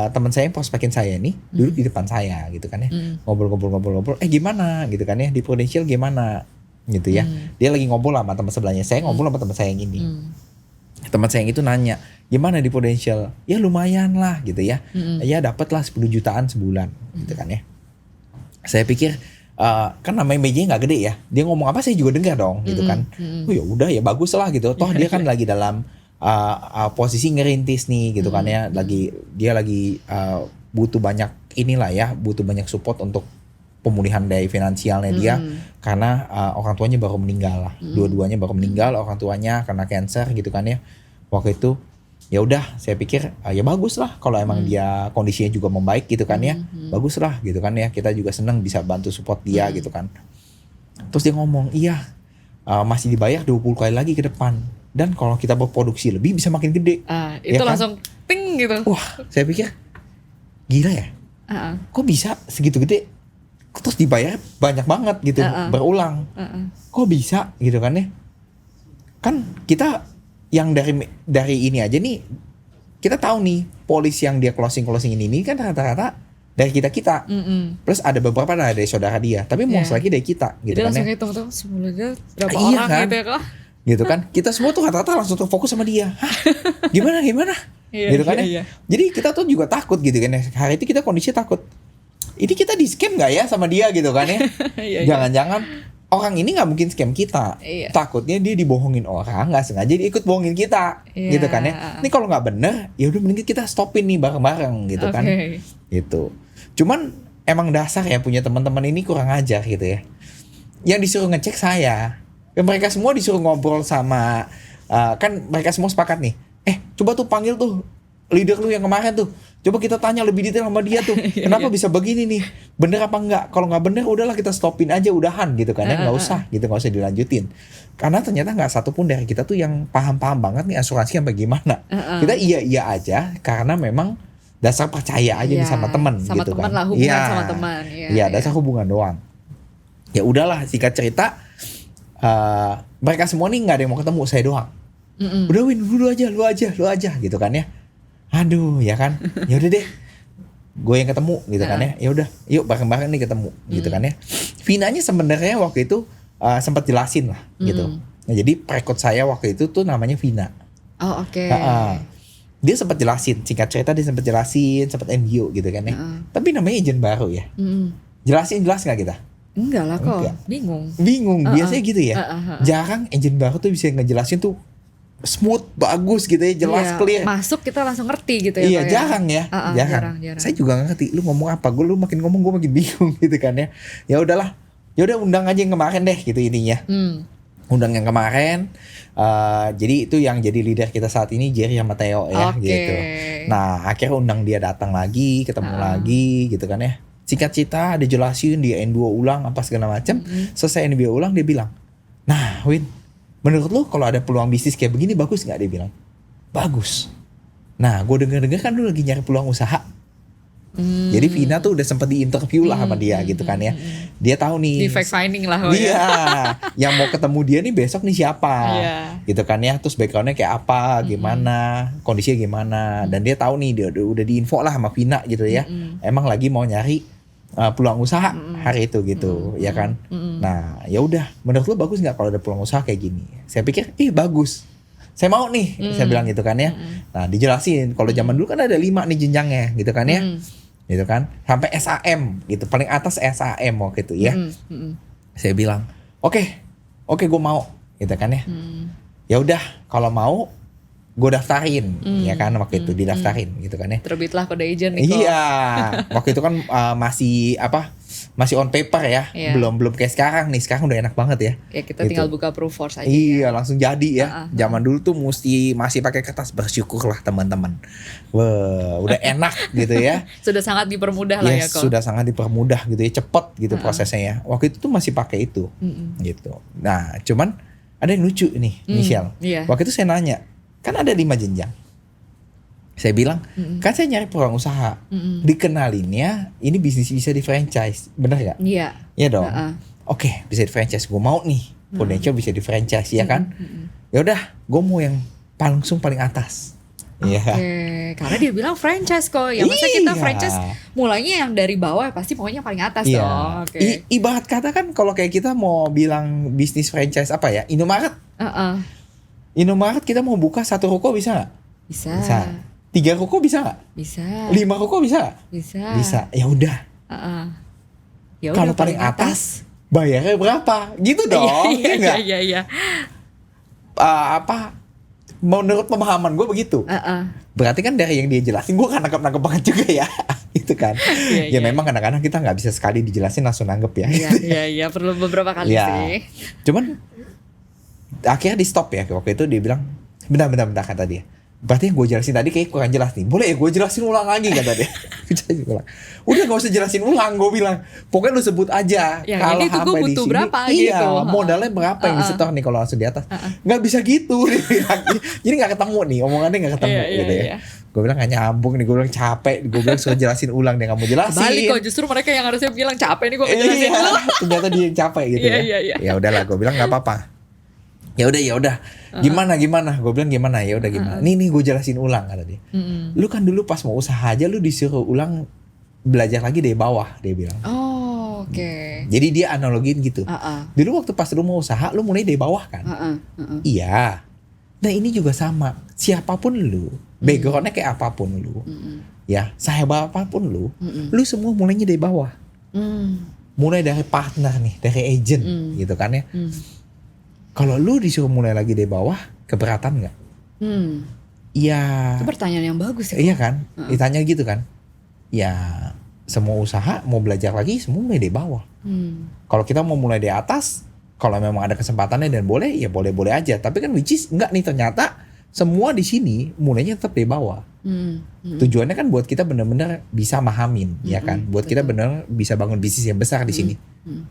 teman saya yang prospekin saya nih duduk di depan saya gitu kan ya. Ngobrol-ngobrol. Gimana gitu kan ya, di Prudential gimana? gitu ya. Dia lagi ngobrol sama teman sebelahnya. Saya ngobrol sama teman saya yang ini. Teman saya yang itu nanya, gimana di Prudential? Ya lumayan lah gitu ya. Ya dapatlah 10 jutaan sebulan gitu kan ya. Saya pikir kan namanya meja nggak gede ya. Dia ngomong apa saya juga dengar dong gitu kan. Oh ya udah ya bagus lah gitu. Toh dia kan lagi dalam posisi ngerintis nih gitu kan ya. Dia lagi butuh banyak inilah ya, butuh banyak support untuk pemulihan dari finansialnya dia karena orang tuanya baru meninggal lah. Dua-duanya baru meninggal, orang tuanya karena cancer gitu kan ya. Waktu itu ya udah saya pikir ya bagus lah kalau emang dia kondisinya juga membaik gitu kan ya. Bagus lah gitu kan ya. Kita juga senang bisa bantu support dia gitu kan. Terus dia ngomong, "Iya, masih dibayar 20 kali lagi ke depan. Dan kalau kita berproduksi lebih bisa makin gede." Itu ya kan? langsung ting gitu. Wah, saya pikir gila ya. Kok bisa segitu gede? Terus dibayar banyak banget gitu, berulang. Kok bisa gitu kan ya? Kan kita yang dari ini aja nih, kita tahu nih polisi yang dia closing ini kan rata-rata dari kita. Plus ada beberapa dari saudara dia, tapi most lagi dari kita gitu. Jadi kan langsung ya. hitung tuh sebelumnya berapa Iya orang kan? gitu ya kok. Gitu kan, kita semua tuh rata-rata langsung terfokus sama dia. Hah? Gimana? Gitu kan ya. Jadi kita tuh juga takut gitu kan ya. Hari itu kita kondisi takut. Ini kita di scam gak ya sama dia gitu kan ya. Jangan-jangan orang ini gak mungkin scam kita. Takutnya dia dibohongin orang, gak sengaja dia ikut bohongin kita. Gitu kan ya. Ini kalau gak bener, ya udah mending kita stopin nih bareng-bareng gitu kan. Gitu. Cuman emang dasar ya punya teman-teman ini kurang ajar gitu ya. Yang disuruh ngecek saya. Mereka semua disuruh ngobrol sama kan mereka semua sepakat nih. Coba tuh panggil tuh leader lu yang kemarin tuh. Coba kita tanya lebih detail sama dia tuh. Kenapa bisa begini nih? Bener apa enggak? Kalau nggak bener udahlah kita stopin aja udahan gitu kan ya. Nggak usah gitu, nggak usah dilanjutin. Karena ternyata nggak satupun dari kita tuh yang paham banget nih asuransi sampai gimana. Kita iya aja karena memang dasar percaya aja nih sama teman gitu teman kan. Lah, hubungan sama teman. Iya, dasar hubungan doang. Ya udahlah, singkat cerita mereka semua nih nggak ada yang mau ketemu, saya doang. Udah Win, lu aja gitu kan ya. Aduh ya kan, ya udah deh, gue yang ketemu gitu kan ya. Ya udah, yuk bareng-bareng nih ketemu gitu kan ya. Vinanya sebenarnya waktu itu sempat jelasin lah gitu. Nah, jadi perekod saya waktu itu tuh namanya Vina. Oh oke. Dia sempat jelasin, singkat cerita dia sempat jelasin, sempat NGO gitu kan ya. Tapi namanya agent baru ya. Jelas nggak kita? Enggak lah kok, bingung. Biasanya gitu ya. Jarang agent baru tuh bisa ngejelasin tuh smooth, bagus gitu ya, jelas, clear. Masuk kita langsung ngerti gitu ya. Iya, jarang ya. Jarang. Saya juga gak ngerti, lu ngomong apa, lu makin ngomong gue makin bingung gitu kan ya. Ya udahlah, ya udah undang aja yang kemarin deh gitu ininya. Undang yang kemarin. Jadi itu yang jadi leader kita saat ini Jerry sama Theo ya gitu. Nah akhirnya undang dia datang lagi, ketemu lagi gitu kan ya. Singkat cerita dia jelasin, dia N2 ulang apa segala macam. Selesai N2 ulang dia bilang, nah Win, menurut lu kalau ada peluang bisnis kayak begini bagus gak? Dia bilang, bagus. Nah gue denger kan lu lagi nyari peluang usaha. Jadi Vina tuh udah sempet di-interview lah sama dia gitu kan ya. Dia tahu nih. Di fact finding lah. Iya, yang mau ketemu dia nih besok nih siapa. Gitu kan ya. Terus backgroundnya kayak apa, gimana, kondisinya gimana. Dan dia tahu nih dia udah diinfo lah sama Vina gitu ya. Emang lagi mau nyari peluang usaha hari itu gitu, ya kan. Nah ya udah, menurut lu bagus nggak kalau ada peluang usaha kayak gini? Saya pikir, bagus. Saya mau nih, saya bilang gitu kan ya. Nah dijelasin, kalau zaman dulu kan ada 5 nih jenjangnya gitu kan ya. Gitu kan, sampai SAM gitu, paling atas SAM waktu itu ya. Saya bilang, oke, gue mau gitu kan ya. Ya udah, kalau mau gue daftarin, ya kan waktu itu didaftarin gitu kan ya. Terbitlah kode agent nih. Iya, waktu itu kan masih on paper ya, belum kayak sekarang nih. Sekarang udah enak banget ya. Ya kita tinggal buka proof force aja. Iya, langsung jadi ya. Zaman dulu tuh masih pakai kertas, bersyukurlah teman-teman. Wah, udah enak gitu ya. Sudah sangat dipermudah lah ya kok. Sudah sangat dipermudah gitu ya, cepet gitu prosesnya ya. Waktu itu tuh masih pakai itu, gitu. Nah, cuman ada yang lucu nih, Michelle. Waktu itu saya nanya, kan ada 5 jenjang. Saya bilang, kan saya nyari peluang usaha. Dikenalinnya, ini bisnis bisa di franchise. Bener gak? Iya. Iya dong. Oke, bisa di franchise. Gue mau nih, Prudential bisa di franchise, ya kan? Ya udah, gue mau yang langsung paling atas. Iya. Karena dia bilang franchise kok. Ya masa kita Iya. franchise mulainya yang dari bawah pasti pokoknya paling atas Iya. dong. Oke. Ibarat kata kan kalau kayak kita mau bilang bisnis franchise apa ya, Indomaret. Indomaret kita mau buka 1 ruko bisa nggak? Bisa. 3 ruko bisa nggak? Bisa. 5 ruko bisa nggak? Bisa. Bisa. Ya udah. Ya udah, Kalau paling atas bayarnya berapa? Gitu dong. Iya nggak? Iya. Menurut pemahaman gue begitu. Berarti kan dari yang dia jelasin gue kan nangkep banget juga ya. Itu kan. Ya memang kadang-kadang kita nggak bisa sekali dijelasin langsung nanggep ya. Iya, perlu beberapa kali sih. Cuman akhirnya di stop ya. Waktu itu dia bilang, bentar kata dia. Berarti yang gue jelasin tadi kayak kurang jelas nih. Boleh ya gue jelasin ulang lagi kata dia. Udah gak usah jelasin ulang, gue bilang. Pokoknya lu sebut aja. Ya, kalau ini tuh gue butuh berapa iya, gitu. modalnya berapa yang disetor nih kalau langsung di atas. Gak bisa gitu. Dia bilang. Jadi gak ketemu nih, omongannya gak ketemu gitu ya. Gue bilang gak nyambung nih, gue bilang capek. Gue bilang suruh jelasin ulang, dia gak mau jelasin. Balik kok, justru mereka yang harusnya bilang capek nih gue ngejelasin dulu. Ternyata dia yang capek gitu ya. Ya udahlah, gue bilang gak apa-apa. Ya udah. Gimana? Gue bilang gimana? Ya udah gimana? Nih gue jelasin ulang kata dia. Lu kan dulu pas mau usaha aja lu disuruh ulang belajar lagi dari bawah, dia bilang. Oh, oke. Jadi dia analogin gitu. Dulu waktu pas lu mau usaha lu mulai dari bawah kan? Iya. Nah ini juga sama. Siapapun lu, backgroundnya kayak apapun lu, ya sehebat apapun lu, lu semua mulainya dari bawah. Mulai dari partner nih, dari agent gitu kan ya. Kalau lu disuruh mulai lagi dari bawah, keberatan nggak? Iya. Itu pertanyaan yang bagus ya. Iya kan? Ditanya gitu kan? Ya semua usaha mau belajar lagi semua mulai dari bawah. Kalau kita mau mulai dari atas, kalau memang ada kesempatannya dan boleh, ya boleh-boleh aja. Tapi kan which is enggak nih, ternyata semua di sini mulainya tetap dari bawah. Tujuannya kan buat kita benar-benar bisa mahamin, ya kan? Buat kita benar bisa bangun bisnis yang besar di sini.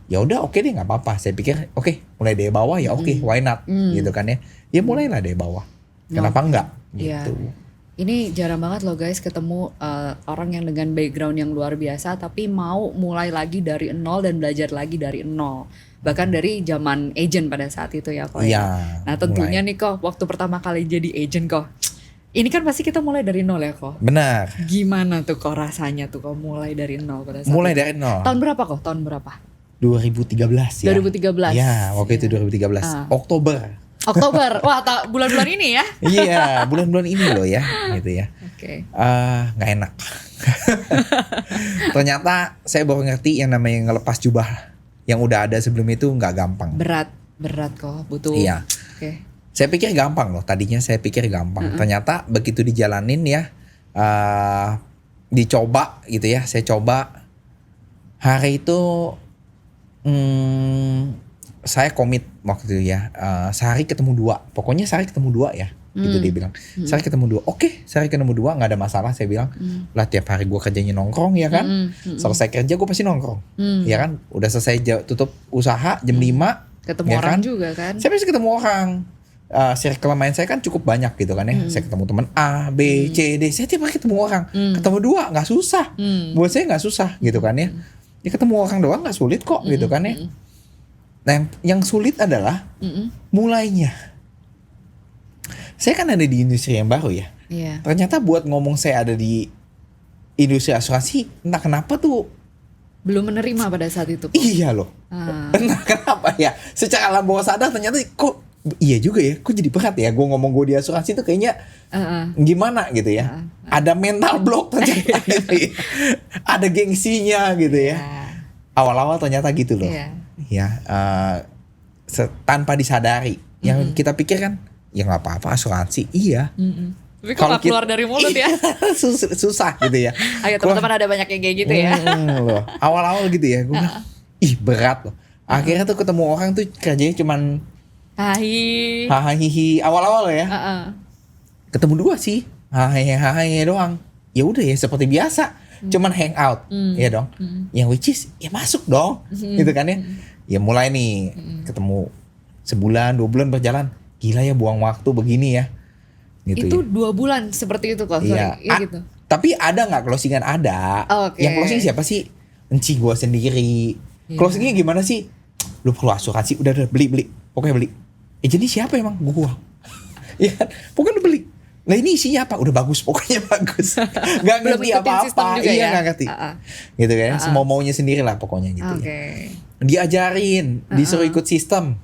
Ya udah oke deh, nggak apa-apa. Saya pikir oke, mulai dari bawah ya oke, why not? Gitu kan ya? Ya mulailah dari bawah. Kenapa enggak? Gitu. Ini jarang banget loh guys ketemu orang yang dengan background yang luar biasa tapi mau mulai lagi dari nol dan belajar lagi dari nol. Bahkan dari zaman agent pada saat itu ya kok. Iya. Nah tentunya nih kok waktu pertama kali jadi agent kok. Ini kan pasti kita mulai dari nol ya kok. Benar. Gimana tuh kok rasanya tuh kok mulai dari nol pada saat mulai itu? dari nol. Tahun berapa kok? Tahun berapa? 2013 ya. 2013. Ya, waktu itu 2013. Oktober. Wah bulan-bulan ini ya? Iya, bulan-bulan ini loh ya, gitu ya. Oke. Nggak enak. Ternyata saya baru ngerti yang namanya ngelepas jubah yang udah ada sebelum itu nggak gampang. Berat kok, butuh. Iya. Oke. Saya pikir gampang loh. Tadinya saya pikir gampang. Ternyata begitu dijalanin ya, dicoba gitu ya. Saya coba hari itu. Saya komit waktu itu ya, sehari ketemu 2, pokoknya sehari ketemu 2 ya, gitu dia bilang. Sehari ketemu 2, oke, sehari ketemu 2 nggak ada masalah, saya bilang. Lah tiap hari gue kerjanya nongkrong ya kan, selesai kerja gue pasti nongkrong, ya kan, udah selesai tutup usaha jam 5, ketemu ya orang kan? juga kan. Saya pasti ketemu orang. Circle main saya kan cukup banyak gitu kan ya. Saya ketemu teman A, B, C, D. Saya tiap hari ketemu orang. Ketemu 2 nggak susah. Buat saya nggak susah gitu kan ya. Ya ketemu orang doang nggak sulit kok gitu kan ya. Nah yang sulit adalah mulainya. Saya kan ada di industri yang baru ya. Iya. Ternyata buat ngomong saya ada di industri asuransi, entah kenapa tuh belum menerima pada saat itu kok. Iya loh. Entah kenapa ya. Secara alam bawah sadar ternyata kok iya juga ya. Kok jadi berat ya. Gue ngomong gue di asuransi tuh kayaknya gimana gitu ya. Ada mental block ternyata gitu ya. Ada gengsinya gitu ya. Awal-awal ternyata gitu loh. Ya, tanpa disadari. Yang kita pikir kan, ya nggak apa-apa asuransi, iya. Tapi kalau keluar dari mulut ya, susah gitu ya. Ayo teman-teman ada banyak yang kayak gitu ya. Loh. Awal-awal gitu ya, gue bilang, ih berat loh. Akhirnya tuh ketemu orang tuh kerjanya cuman hahihi awal-awal ya. Ketemu 2 sih, hahihi doang. Ya udah ya seperti biasa. Cuman hangout, ya dong. Yang which is ya masuk dong, gitu kan ya. Ya mulai nih ketemu sebulan 2 bulan berjalan, gila ya buang waktu begini ya. Gitu itu ya. 2 bulan seperti itu kok. Iya. Gitu. Tapi ada nggak closingan ada? Okay. Yang closing siapa sih? Enci gua sendiri. Closingnya gimana sih? Lu perlu asuransi, udah beli, pokoknya beli. Jadi siapa emang? Gua. Ya kan? Pokoknya lu beli. Nah ini isinya apa? Udah bagus, pokoknya bagus. Gak Belum ngerti ikutin sistem apa-apa. juga Iya ya? gak ngerti. Gitu kan, semau maunya sendiri lah pokoknya gitu Oke. ya. Diajarin, disuruh ikut sistem.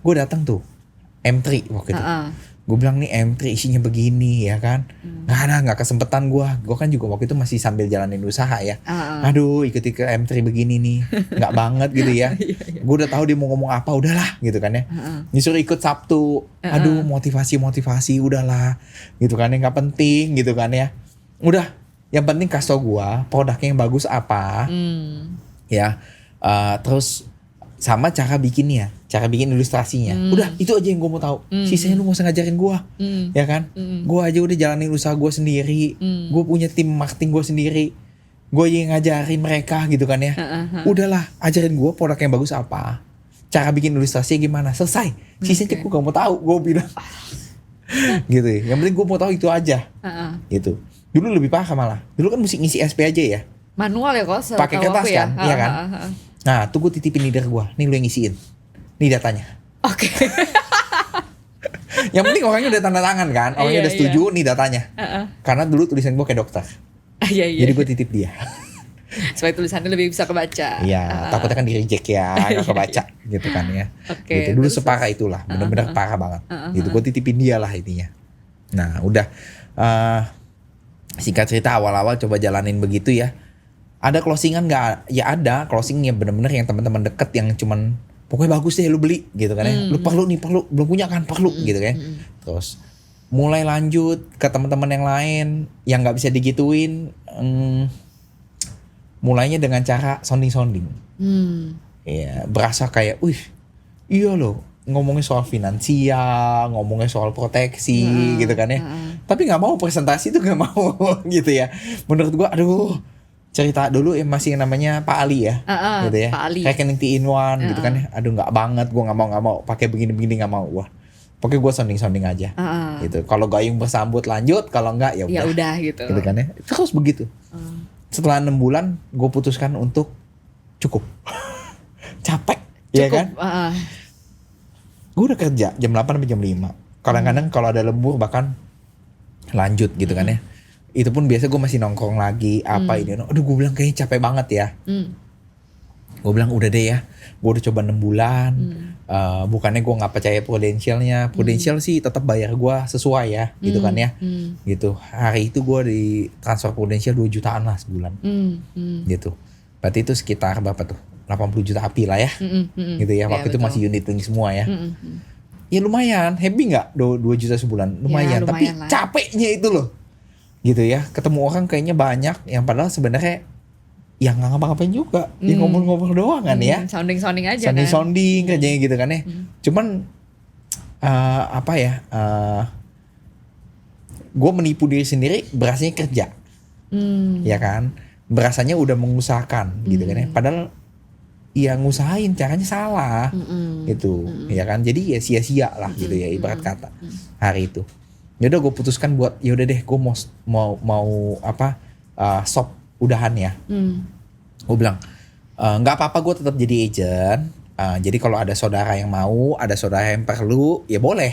Gue datang tuh M3 waktu itu. Gue bilang nih M3 isinya begini ya kan. Gak kesempatan gue. Gue kan juga waktu itu masih sambil jalanin usaha ya. Aduh ikut ke M3 begini nih. Gak banget gitu ya. Gue udah tahu dia mau ngomong apa, udahlah gitu kan ya. Disuruh ikut Sabtu. Aduh motivasi udahlah. Gitu kan ya, gak penting gitu kan ya. Udah, yang penting kasih tau gue produknya yang bagus apa. Ya, terus sama cara bikinnya, cara bikin ilustrasinya. Udah itu aja yang gue mau tahu. Sisanya lu gak usah ngajarin gue, ya kan? Gue aja udah jalanin usaha gue sendiri. Gue punya tim marketing gue sendiri. Gue yang ngajarin mereka gitu kan ya. Udahlah, ajarin gue produk yang bagus apa, cara bikin ilustrasinya gimana, selesai. Sisanya gue gak mau tahu. Gue bilang gitu ya. Yang penting gue mau tahu itu aja. Gitu. Dulu lebih parah malah. Dulu kan mesti ngisi SP aja ya. Manual ya kok. Pakai kertas kan, iya kan? Nah, tuh gue titipin leader gue. Nih lu yang ngisiin. Nih datanya. Oke. Yang penting orangnya udah tanda tangan kan. Orangnya udah setuju, nih datanya. Karena dulu tulisan gue kayak dokter. Jadi gue titip dia. Supaya tulisannya lebih bisa kebaca. Iya, takutnya kan di reject ya, gak kebaca gitu kan ya. Gitu. Dulu separah itulah, bener-bener parah banget. Gitu, gue titipin dia lah intinya. Nah, udah. Singkat cerita awal-awal coba jalanin begitu ya. Ada closingan nggak? Ya ada closingnya bener-bener yang teman-teman deket yang cuman pokoknya bagus deh lu beli gitu kan ya. Lu perlu belum punya kan perlu gitu kan. Terus mulai lanjut ke teman-teman yang lain yang nggak bisa digituin. Mulainya dengan cara sounding. Ya berasa kayak, iya loh ngomongnya soal finansial, ngomongnya soal proteksi gitu kan ya. Tapi nggak mau presentasi tuh nggak mau gitu ya. Menurut gua, aduh. Cerita dulu ya masih yang namanya Pak Ali ya, gitu ya. Pak Ali. Rekening T-in-1 gitu kan ya. Aduh nggak banget, gue nggak mau pakai begini nggak mau gue. Pokoknya gue sounding aja, gitu. Kalau gayung bersambut lanjut, kalau nggak ya udah gitu. Gitu kan ya. Terus begitu. Setelah 6 bulan, gue putuskan untuk cukup. Capek, ya kan? Gue udah kerja jam 8 sampai jam 5. Kadang-kadang kalau ada lembur bahkan lanjut gitu kan ya. Itu pun biasa gue masih nongkrong lagi ini. Aduh gue bilang kayaknya capek banget ya. Gue bilang udah deh ya. Gue udah coba 6 bulan. Bukannya gue gak percaya prudensialnya. Prudensial sih tetap bayar gue sesuai ya. Gitu kan ya. Gitu. Hari itu gue di transfer prudensial 2 jutaan lah sebulan. Gitu. Berarti itu sekitar berapa tuh? 80 juta api lah ya. Gitu ya. Waktu itu masih unit link semua ya. Ya lumayan. Happy gak 2 juta sebulan? Lumayan. Tapi lah. capeknya itu loh. Gitu ya, ketemu orang kayaknya banyak yang padahal sebenarnya yang nggak ngapa-ngapain juga, yang ngomong-ngomong doang kan ya, sounding aja sounding kerjanya gitu kan ya. Cuman gue menipu diri sendiri, berasanya kerja, ya kan, berasanya udah mengusahakan gitu kan ya, padahal ya ngusahain caranya salah, gitu, ya kan, jadi ya sia-sia lah gitu ya ibarat kata hari itu. Yaudah gue putuskan buat yaudah deh gue mau stop udahan ya. Gue bilang nggak apa-apa gue tetap jadi agent. Jadi kalau ada saudara yang mau, ada saudara yang perlu, ya boleh.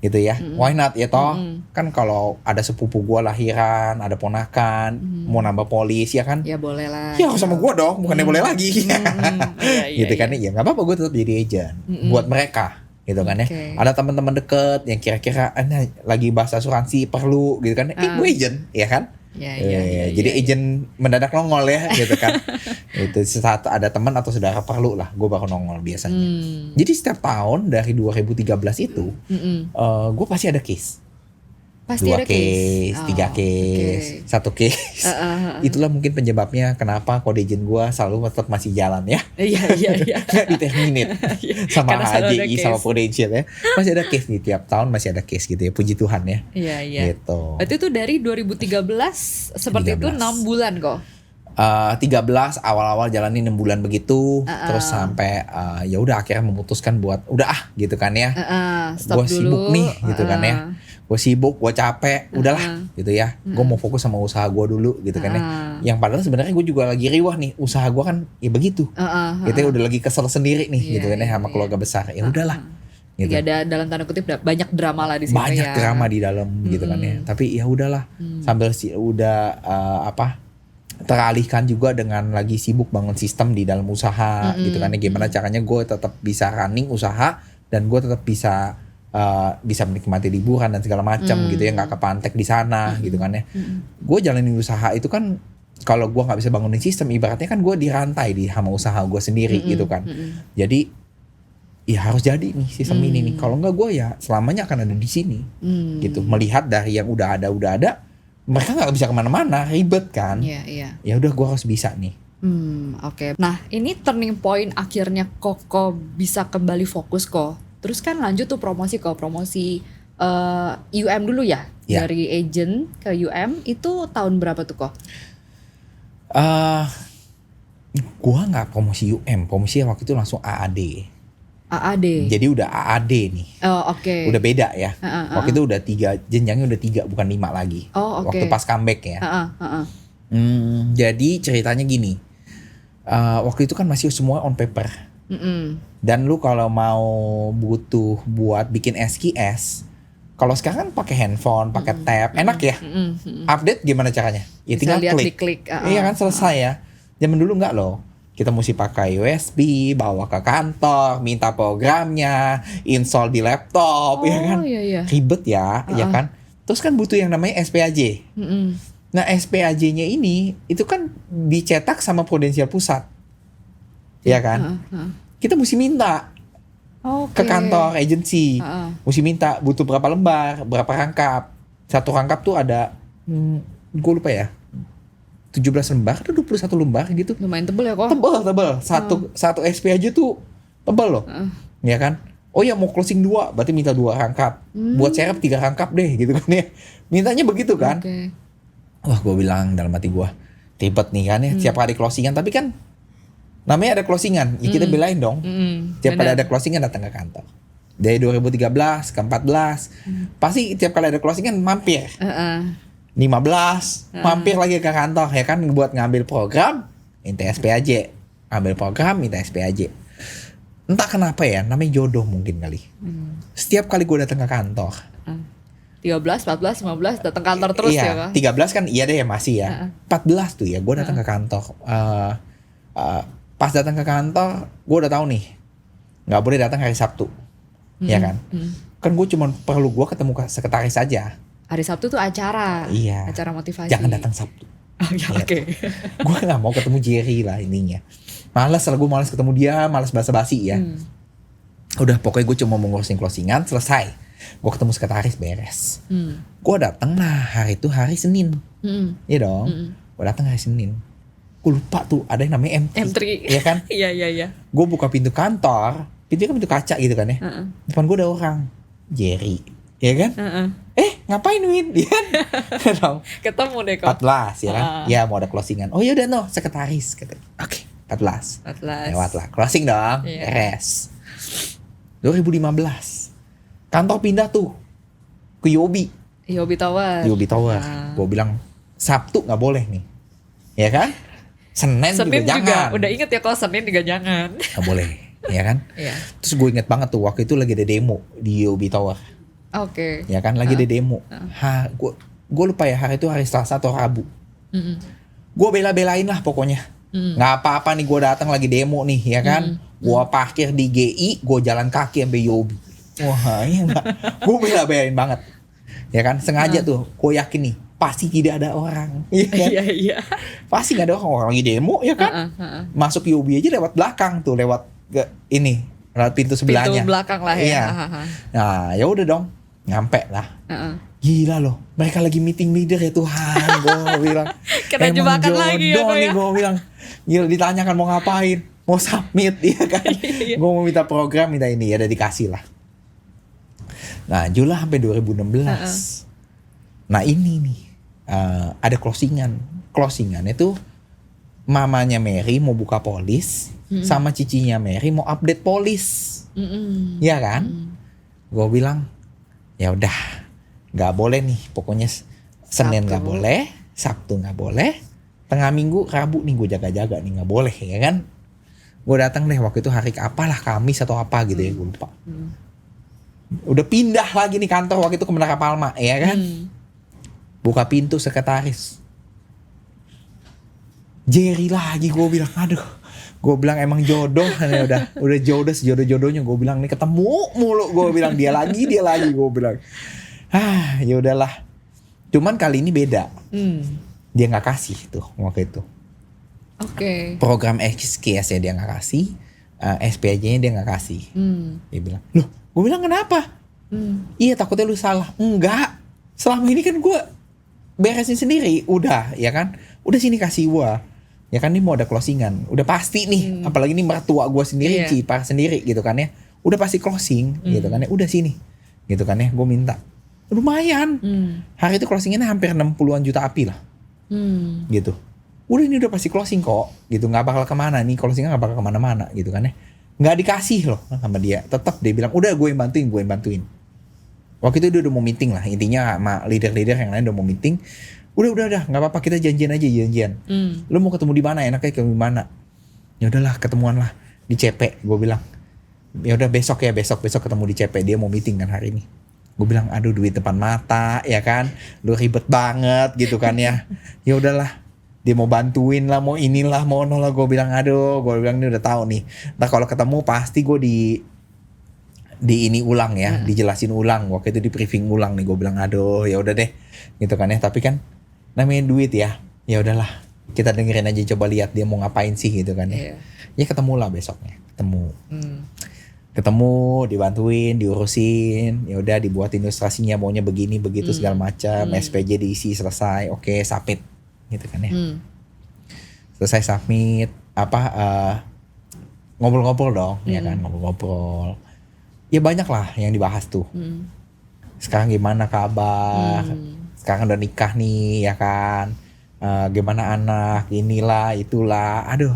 Gitu ya. Why not ya toh? Kan kalau ada sepupu gue lahiran, ada ponakan, mau nambah polis ya kan? Ya boleh lah. Ya harus sama gue dong, bukannya boleh lagi. Gitu kan ya nggak apa-apa gue tetap jadi agent buat mereka. Gitu kan ya. Ada teman-teman deket yang kira-kira lagi bahas asuransi perlu gitu kan. Gue agent ya kan. Jadi agent mendadak nongol ya gitu kan. Itu saat ada teman atau saudara perlu lah, gue baru nongol biasanya. Jadi setiap tahun dari 2013 itu gue pasti ada case. Pasti 2 ada case, 3 case, 1 case. Itulah mungkin penyebabnya kenapa kode agent gue selalu tetap masih jalan ya. Iya. Nggak diterminate sama HJI sama Prudential ya. Masih ada case nih, tiap tahun masih ada case gitu ya. Puji Tuhan ya. Iya. Gitu. Berarti itu dari 2013 seperti 13. Itu 6 bulan kok. 13 awal-awal jalanin 6 bulan begitu, terus sampai ya udah akhirnya memutuskan buat udah gitu kan ya. Gue sibuk nih gitu kan ya. Gue sibuk, gue capek, udahlah gitu ya. Gue mau fokus sama usaha gue dulu gitu kan ya. Yang padahal sebenarnya gue juga lagi riwah nih, usaha gue kan ya begitu. Gitu ya udah lagi kesel sendiri nih gitu kan ya sama keluarga besar. Ya udahlah gitu. Ya ada dalam tanda kutip banyak drama lah di situ Banyak ya. drama di dalam gitu kan ya. Tapi ya udahlah, sambil udah teralihkan juga dengan lagi sibuk bangun sistem di dalam usaha gitu kan ya. Gimana caranya gue tetap bisa running usaha dan gue tetap bisa menikmati liburan dan segala macam gitu ya, nggak kepantek di sana gitu kan ya. Gue jalanin usaha itu kan, kalau gue nggak bisa bangunin sistem, ibaratnya kan gue dirantai sama usaha gue sendiri gitu kan. Jadi ya harus jadi nih sistem ini nih. Kalau nggak gue ya selamanya akan ada di sini gitu. Melihat dari yang udah ada, mereka nggak bisa kemana-mana, ribet kan. Iya. Ya udah gue harus bisa nih. Oke. Nah ini turning point akhirnya Koko bisa kembali fokus kok. Terus kan lanjut tuh promosi UM dulu ya. Ya. Dari agent ke UM itu tahun berapa tuh kok? Gue nggak promosi UM, promosi waktu itu langsung AAD. AAD. Jadi udah AAD nih. Oh oke. Udah beda ya. Waktu itu udah 3, jenjangnya udah 3 bukan 5 lagi. Oh oke. Waktu pas comeback ya. Jadi ceritanya gini. Waktu itu kan masih semua on paper. Dan lu kalau mau butuh buat bikin SKS, kalau sekarang pakai handphone, pakai tab, enak ya. Update gimana caranya? Ya Bisa tinggal lihat klik. diklik. Iya kan, selesai ya. Zaman dulu enggak loh. Kita mesti pakai USB, bawa ke kantor, minta programnya, install di laptop, ya kan? Iya. Ribet ya, ya kan? Terus kan butuh yang namanya SPAJ. Nah SPAJ-nya ini itu kan dicetak sama Prudensial Pusat, ya kan? Kita mesti minta ke kantor agensi, mesti minta butuh berapa lembar, berapa rangkap. Satu rangkap tuh ada, gue lupa ya, 17 lembar atau 21 lembar gitu. Lumayan tebel ya kok. Tebel. Satu SP aja tuh tebel loh. Ya kan? Oh ya mau closing 2, berarti minta 2 rangkap. Buat serep 3 rangkap deh gitu kan ya. Mintanya begitu kan. Wah gue bilang dalam hati gue, ribet nih kan ya. Tiap kali closingan, tapi kan namanya ada closingan. Ya kita belain dong. Tiap kali ada closingan datang ke kantor. Dari 2013 ke 14. Pasti tiap kali ada closingan mampir. 15 mampir lagi ke kantor ya kan, buat ngambil program minta SPAJ, ambil program minta SPAJ. Entah kenapa ya, namanya jodoh mungkin kali. Setiap kali gue datang ke kantor 13, 14, 15 datang kantor terus ya kak? 13 kan iya deh masih ya. 14 tuh ya gue datang ke kantor. Pas datang ke kantor gue udah tahu nih nggak boleh datang hari Sabtu, ya kan? Kan gue cuma perlu gue ketemu sekretaris saja. Hari Sabtu tuh acara. Iya. Acara motivasi. Jangan datang Sabtu. Oke. Gue gak mau ketemu Jerry lah ininya. Males lah, gue males ketemu dia, males basa-basi ya. Udah pokoknya gue cuma mau ngurusin closingan, selesai. Gue ketemu sekretaris beres. Gue datang hari itu hari Senin. Iya dong. Gue datang hari Senin. Gue lupa tuh ada yang namanya M3. Iya kan? Iya. Gue buka pintu kantor. Pintunya kan pintu kaca gitu kan ya. Depan gue ada orang. Jerry. Ya kan? Ngapain Win? Iya kan? Ketemu deh kok. 14 ya kan? Ya mau ada closingan. Oh yaudah no, sekretaris. Oke, 14. Lewat lah. Closing dong. Beres. 2015. Kantor pindah tuh ke Yobi. Yobi Tower. Gue bilang Sabtu gak boleh nih. Ya kan? Senin juga jangan. Udah inget ya kalau Senin juga jangan. Gak boleh. Ya kan? Iya. Terus gue inget banget tuh waktu itu lagi ada demo di Yobi Tower. Oke. Ya kan lagi ada demo. Gue lupa ya hari itu hari Selasa atau Rabu. Gue bela-belain lah pokoknya. Nggak apa-apa nih gue datang lagi demo nih ya kan. Gue parkir di GI, gue jalan kaki sampai Yobi. Wah iya enggak. Gue bela-belain banget. Ya kan sengaja tuh. Gue yakin nih pasti tidak ada orang. Iya. Pasti nggak ada orang lagi demo ya kan. Masuk Yobi aja lewat belakang tuh, lewat ke ini. Lewat pintu sebelahnya. Pintu belakang lah ya. Iya. Nah ya udah dong. Nyampe lah. Gila loh, mereka lagi meeting leader ya Tuhan. Gue bilang kena jebakan lagi ya nih, gue bilang gila, ditanyakan mau ngapain, mau submit ya kan. Gue mau minta program, minta ini ya, udah dikasih lah. Nah Jula sampai 2016. Nah ini nih ada closingan itu mamanya Mary mau buka polis, sama cicinya Mary mau update polis. Ya kan? Gue bilang ya udah nggak boleh nih, pokoknya Senin nggak boleh, Sabtu nggak boleh, tengah minggu Rabu nih gue jaga-jaga nih, nggak boleh ya kan. Gue datang deh waktu itu hari apalah, Kamis atau apa gitu ya, gue lupa. Udah pindah lagi nih kantor waktu itu ke Menara Palma, ya kan? Buka pintu sekretaris. Jerry lagi, gue bilang, aduh. Gue bilang emang jodoh, udah jodoh sejodoh-jodohnya. Gue bilang nih ketemu mulu. Gue bilang dia lagi. Gue bilang, ya udahlah. Cuman kali ini beda. Dia nggak kasih tuh waktu itu. Oke. Program XKS ya dia nggak kasih, SPJ-nya dia nggak kasih. Dia bilang, loh, gue bilang kenapa? Iya takutnya lu salah. Enggak, selama ini kan gue beresin sendiri, udah, ya kan? Udah sini kasih gue. Ya kan ini mau ada closingan, udah pasti nih. Apalagi ini mertua gue sendiri, Cipar sendiri gitu kan ya. Udah pasti closing gitu kan ya. Udah sini gitu kan ya. Gue minta, lumayan. Hari itu closingannya hampir 60-an juta api lah. Gitu. Udah ini udah pasti closing kok gitu. Gak bakal kemana nih, closingnya gak bakal kemana-mana gitu kan ya. Gak dikasih loh sama dia. Tetap dia bilang, udah gue yang bantuin. Waktu itu dia udah mau meeting lah. Intinya sama leader-leader yang lain udah mau meeting. Udah, gak apa-apa, kita janjian aja. Lu mau ketemu di mana? Enaknya ketemu di mana? Ya udahlah, ketemuan lah di CP. Gue bilang, ya udah besok ketemu di CP. Dia mau meeting kan hari ini. Gue bilang, aduh duit depan mata, ya kan? Lu ribet banget gitu kan ya. Ya udahlah, dia mau bantuin lah, mau inilah, mau nol lah. Gue bilang, aduh, gue bilang ini udah tahu nih. Nah kalau ketemu pasti gue di ini ulang ya, dijelasin ulang. Waktu itu di briefing ulang nih. Gue bilang, aduh, ya udah deh, gitu kan ya. Tapi kan namanya duit ya udahlah, kita dengerin aja, coba lihat dia mau ngapain sih gitu kan ya. Ya ketemu lah besoknya, ketemu, dibantuin, diurusin, ya udah dibuat ilustrasinya maunya begini begitu segala macam, SPJ diisi selesai, oke, submit gitu kan ya. Selesai submit, ngobrol-ngobrol dong, ya kan, ngobrol-ngobrol. Ya banyak lah yang dibahas tuh. Sekarang gimana kabar? Sekarang udah nikah nih, ya kan? Gimana anak? Inilah, itulah. Aduh,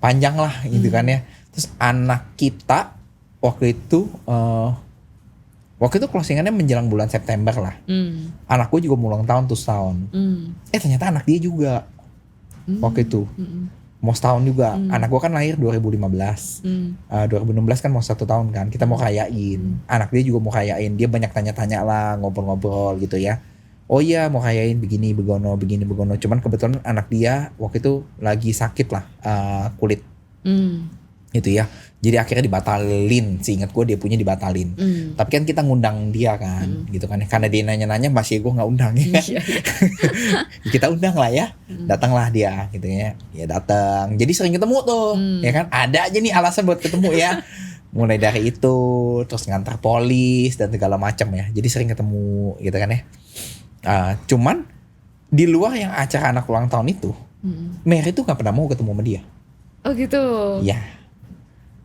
panjang lah gitu kan ya. Terus anak kita waktu itu closingannya menjelang bulan September lah. Anak gue juga mau ulang tahun tuh setahun. Ternyata anak dia juga waktu itu mau setahun juga. Anak gue kan lahir 2015. 2016 kan mau 1 tahun kan. Kita mau rayain. Anak dia juga mau rayain. Dia banyak tanya-tanya lah, ngobrol-ngobrol gitu ya. Oh iya mau rayain begini begono. Cuman kebetulan anak dia waktu itu lagi sakit lah, kulit. Gitu ya. Jadi akhirnya dibatalin. Seingat gue dia punya dibatalin. Tapi kan kita ngundang dia kan, gitu kan. Karena dia nanya-nanya, masih gue nggak undang ya. Kita undang lah ya. Datanglah dia, gitu ya. Ya datang. Jadi sering ketemu tuh, ya kan. Ada aja nih alasan buat ketemu ya. Mulai dari itu, terus ngantar polis dan segala macam ya. Jadi sering ketemu, gitu kan ya. Cuman di luar yang acara anak ulang tahun itu, Mary tuh nggak pernah mau ketemu sama dia. Oh gitu. Ya.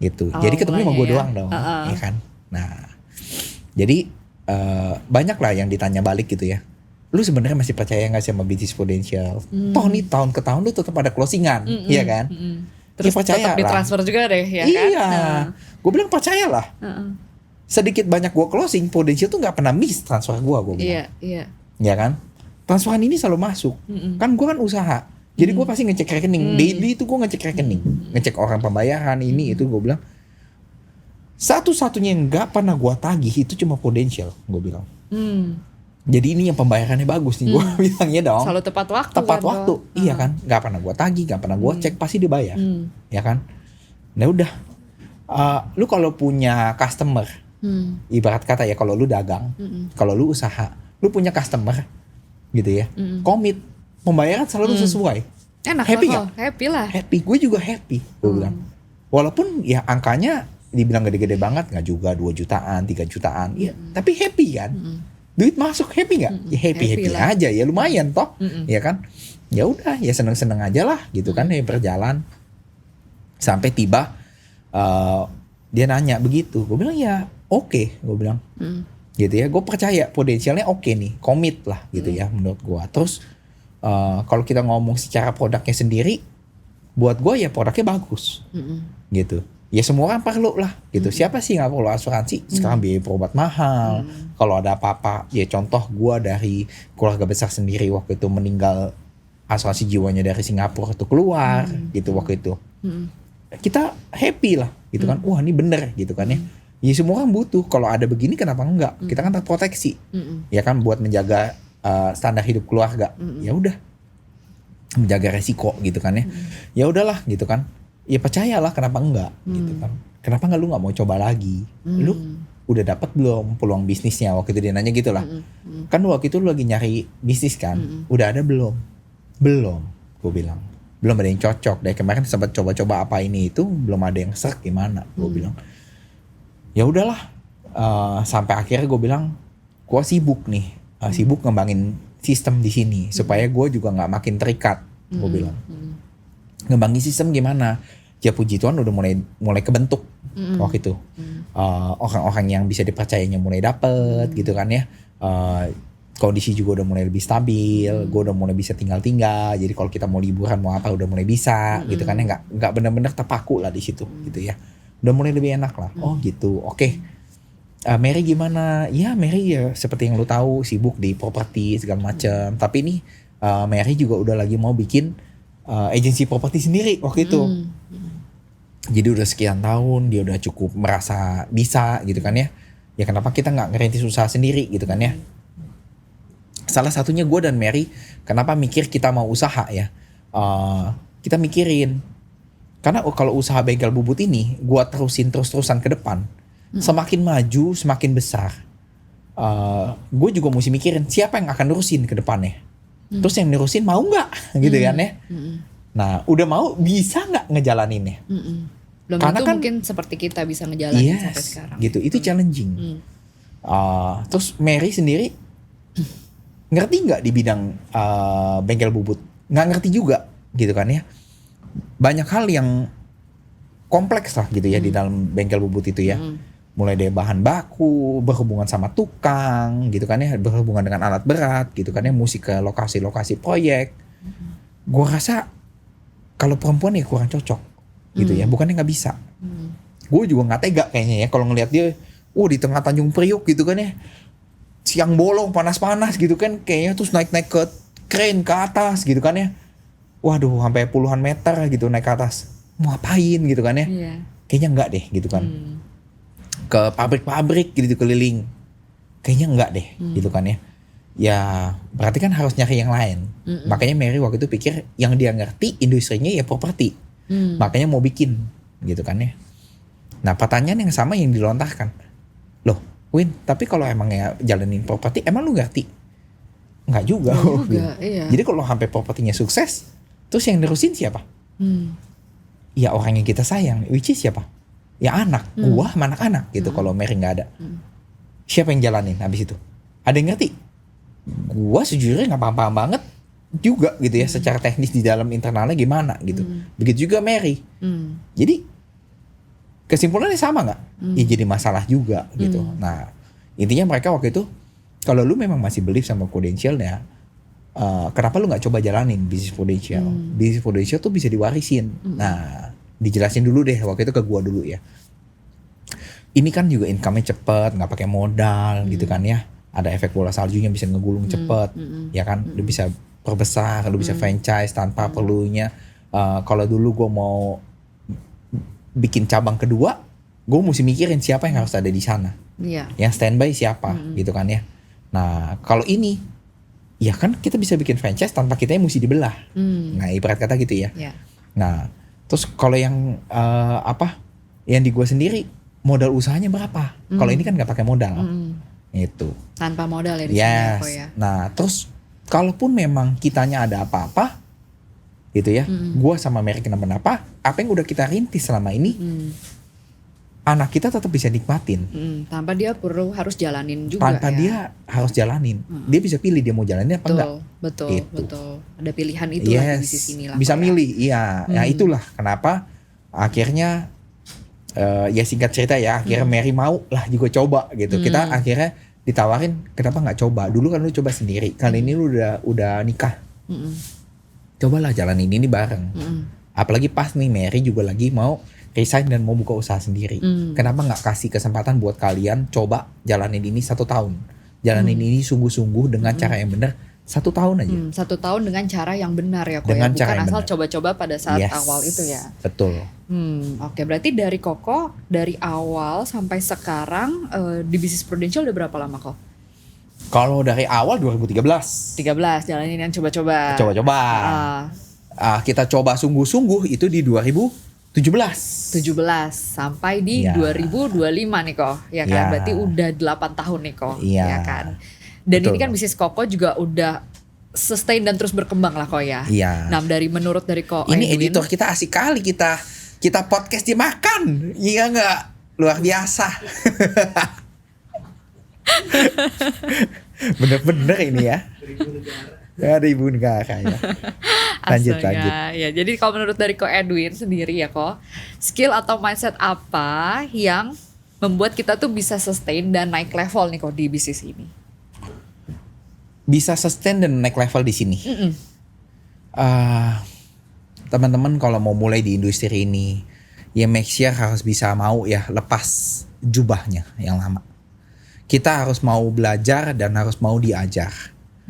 Gitu. Jadi ketemu sama gue doang dong, ya kan. Nah, jadi banyak lah yang ditanya balik gitu ya. Lu sebenarnya masih percaya nggak sih sama Business Potential? Toh nih tahun ke tahun lu tetap ada closingan, iya kan? Terus ya, percaya tetap ditransfer juga deh, ya kan? Iya. Gue bilang percayalah. Sedikit banyak gue closing, Potential tuh nggak pernah miss transfer gue bilang. Iya. Ya kan? Transferan ini selalu masuk. Kan gue kan usaha. Jadi gue pasti ngecek rekening. Daily itu gue ngecek rekening. Ngecek orang pembayaran ini itu gue bilang. Satu-satunya yang gak pernah gue tagih itu cuma Potential. Gue bilang. Jadi ini yang pembayarannya bagus nih. Gue bilangnya dong. Selalu tepat waktu. Tepat waktu. Iya kan. Gak pernah gue tagih. Gak pernah gue cek. Pasti dibayar. Ya kan. Nah udah. Lu kalau punya customer. Ibarat kata ya kalau lu dagang. Kalau lu usaha. Lu punya customer. Gitu ya. Komit. Pembayaran selalu sesuai. Enak happy lah. gak? Happy lah. Happy. Gue juga happy. Gue bilang. Walaupun ya angkanya dibilang gede-gede banget. Gak juga 2 jutaan, 3 jutaan. Ya, tapi happy kan. Duit masuk happy gak? Ya happy aja. Ya lumayan toh. Ya kan. Ya udah. Ya seneng-seneng aja lah. Gitu kan. Ya berjalan. Sampai tiba. Dia nanya begitu. Gue bilang ya oke. Gue bilang. Gitu ya. Gue percaya potensialnya oke nih. Komit lah gitu ya menurut gue. Terus. Kalau kita ngomong secara produknya sendiri, buat gue ya produknya bagus, gitu. Ya semua orang perlu lah, gitu. Siapa sih nggak perlu asuransi? Sekarang biaya berobat mahal. Kalau ada apa-apa, ya contoh gue dari keluarga besar sendiri waktu itu meninggal, asuransi jiwanya dari Singapura itu keluar, gitu waktu itu. Kita happy lah, gitu kan. Wah ini bener, gitu kan ya. Ya semua orang butuh. Kalau ada begini kenapa enggak? Kita kan terproteksi. Ya kan buat menjaga standar hidup keluarga. Ya udah. Menjaga resiko gitu kan ya. Ya udahlah gitu kan. Ya percayalah kenapa enggak gitu kan. Kenapa enggak lu enggak mau coba lagi? Lu udah dapat belum peluang bisnisnya? Waktu itu dia nanya gitu lah. Kan waktu itu lu lagi nyari bisnis kan. Udah ada belum? Belum, gue bilang. Belum ada yang cocok. Dari kemarin sempat coba-coba apa ini itu belum ada yang serk gimana? Gue bilang. Ya udahlah. Sampai akhirnya gue bilang, gue sibuk nih. Sibuk ngembangin sistem di sini supaya gue juga nggak makin terikat. Gue bilang. Ngembangin sistem gimana? Ya puji Tuhan udah mulai kebentuk waktu itu. Orang-orang yang bisa dipercayanya mulai dapet gitu kan ya. Kondisi juga udah mulai lebih stabil. Gue udah mulai bisa tinggal-tinggal. Jadi kalau kita mau liburan mau apa udah mulai bisa gitu kan ya. Nggak benar-benar terpaku lah di situ gitu ya. Udah mulai lebih enak lah. Oh gitu. Oke. Mary gimana? Ya Mary ya seperti yang lu tahu sibuk di properti segala macam. Tapi ini Mary juga udah lagi mau bikin agensi properti sendiri waktu itu. Jadi udah sekian tahun dia udah cukup merasa bisa gitu kan ya. Ya kenapa kita nggak ngerintis usaha sendiri gitu kan ya. Salah satunya gue dan Mary kenapa mikir kita mau usaha ya. Kita mikirin. Karena kalau usaha bengkel bubut ini gue terusin terus-terusan ke depan. Semakin maju semakin besar. Gue juga mesti mikirin siapa yang akan nerusin ke depannya. Terus yang nerusin mau nggak gitu kan ya. Nah udah mau bisa nggak ngejalaninnya. Belum karena tentu kan mungkin seperti kita bisa ngejalanin sampai sekarang. Gitu itu challenging. Terus Mary sendiri ngerti nggak di bidang bengkel bubut? Nggak ngerti juga gitu kan ya. Banyak hal yang kompleks lah gitu ya di dalam bengkel bubut itu ya. Mulai dari bahan baku, berhubungan sama tukang gitu kan ya, berhubungan dengan alat berat gitu kan ya, musik ke lokasi-lokasi proyek. Gue rasa kalau perempuan ya kurang cocok gitu ya, bukannya nggak bisa. Gue juga nggak tega kayaknya ya kalau ngelihat dia, di tengah Tanjung Priok gitu kan ya, siang bolong panas-panas gitu kan, kayaknya terus naik-naik ke crane ke atas gitu kan ya. Waduh, sampai puluhan meter gitu naik ke atas. Mau ngapain gitu kan ya? Kayaknya enggak deh gitu kan. Ke pabrik-pabrik gitu keliling. Kayaknya enggak deh gitu kan ya. Ya berarti kan harus nyari yang lain. Makanya Mary waktu itu pikir yang dia ngerti industrinya ya properti. Makanya mau bikin gitu kan ya. Nah pertanyaan yang sama yang dilontarkan. Loh Win, tapi kalau emang ya jalanin properti emang lu ngerti? Enggak juga. Iya. Jadi kalau sampai propertinya sukses, terus yang nerusin siapa? Ya orang yang kita sayang, which is siapa? Ya anak, gua sama anak-anak gitu. Kalau Mary nggak ada, siapa yang jalanin habis itu? Ada yang ngerti? Gua sejujurnya nggak paham-paham banget juga gitu ya, secara teknis di dalam internalnya gimana gitu. Begitu juga Mary. Jadi kesimpulannya sama nggak? Ya jadi masalah juga gitu. Nah intinya mereka waktu itu, kalau lu memang masih believe sama credentialnya, kenapa lu nggak coba jalanin bisnis prudential? Bisnis prudential tuh bisa diwarisin. Nah, dijelasin dulu deh waktu itu ke gua dulu ya. Ini kan juga income-nya cepet, nggak pakai modal gitu kan ya. Ada efek bola saljunya bisa ngegulung cepet, ya kan? Lu bisa perbesar, lu bisa franchise tanpa perlunya. Kalau dulu gua mau bikin cabang kedua, gua mesti mikirin siapa yang harus ada di sana. Yang standby siapa gitu kan ya. Nah, kalau ini ya kan kita bisa bikin franchise tanpa kita yang mesti dibelah. Nah ibarat kata gitu ya. Nah terus kalau yang yang di gua sendiri modal usahanya berapa? Kalau ini kan nggak pakai modal. Itu. Tanpa modal ya di sini ya. Nah terus kalaupun memang kitanya ada apa-apa gitu ya, gua sama Mary kenapa-napa, apa yang udah kita rintis selama ini, anak kita tetap bisa nikmatin. Tanpa dia perlu harus jalanin juga. Tanpa dia harus jalanin. Dia bisa pilih dia mau jalanin apa enggak. Betul. Ada pilihan itu lah di sisi inilah. Bisa milih, iya. Ya itulah kenapa akhirnya ya singkat cerita ya, akhirnya Mary mau lah juga coba gitu. Kita akhirnya ditawarin, kenapa nggak coba? Dulu kan lu coba sendiri, kali ini lu udah nikah. Cobalah jalanin ini bareng. Apalagi pas nih Mary juga lagi mau resign dan mau buka usaha sendiri. Kenapa nggak kasih kesempatan buat kalian coba jalanin ini 1 tahun, jalanin ini sungguh-sungguh dengan cara yang benar 1 tahun aja. 1 tahun dengan cara yang benar ya, dengan bukan asal coba-coba pada saat awal itu ya. Betul. Oke, berarti dari Koko dari awal sampai sekarang di bisnis Prudential udah berapa lama kok? Kalau dari awal 2013. 13 jalanin yang coba-coba. Coba-coba. Kita coba sungguh-sungguh itu di 2017 sampai di 2025 nih kok. Ya kan? Berarti udah 8 tahun nih kok. Ya kan? Dan betul. Ini kan bisnis Koko juga udah sustain dan terus berkembang lah kok ya. Nah, menurut dari kok ini Edwin, editor kita asik kali kita podcast dimakan. Iya enggak? Luar biasa. Bener-bener ini ya. Ada ibu negara ya. Lanjut. Ya, jadi kalau menurut dari Ko Edwin sendiri ya kok, skill atau mindset apa yang membuat kita tuh bisa sustain dan naik level nih kok di bisnis ini? Bisa sustain dan naik level di sini. Teman-teman kalau mau mulai di industri ini, ya make sure harus bisa mau ya lepas jubahnya yang lama. Kita harus mau belajar dan harus mau diajar.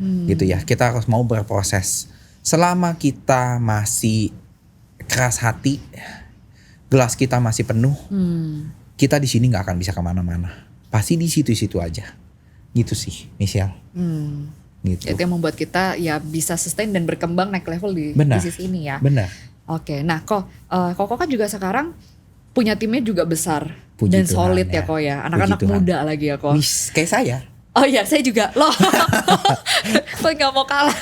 Gitu ya. Kita harus mau berproses. Selama kita masih keras hati, gelas kita masih penuh, kita di sini nggak akan bisa kemana-mana. Pasti di situ-situ aja. Gitu sih, Michelle. Gitu. Itu yang membuat kita ya bisa sustain dan berkembang naik level di bisnis ini ya. Benar. Oke, nah Koko kan juga sekarang punya timnya juga besar. Puji dan Tuhan, solid ya kok ya. Anak-anak muda lagi ya kok. Kayak saya. Oh iya, saya juga loh. Kok nggak mau kalah.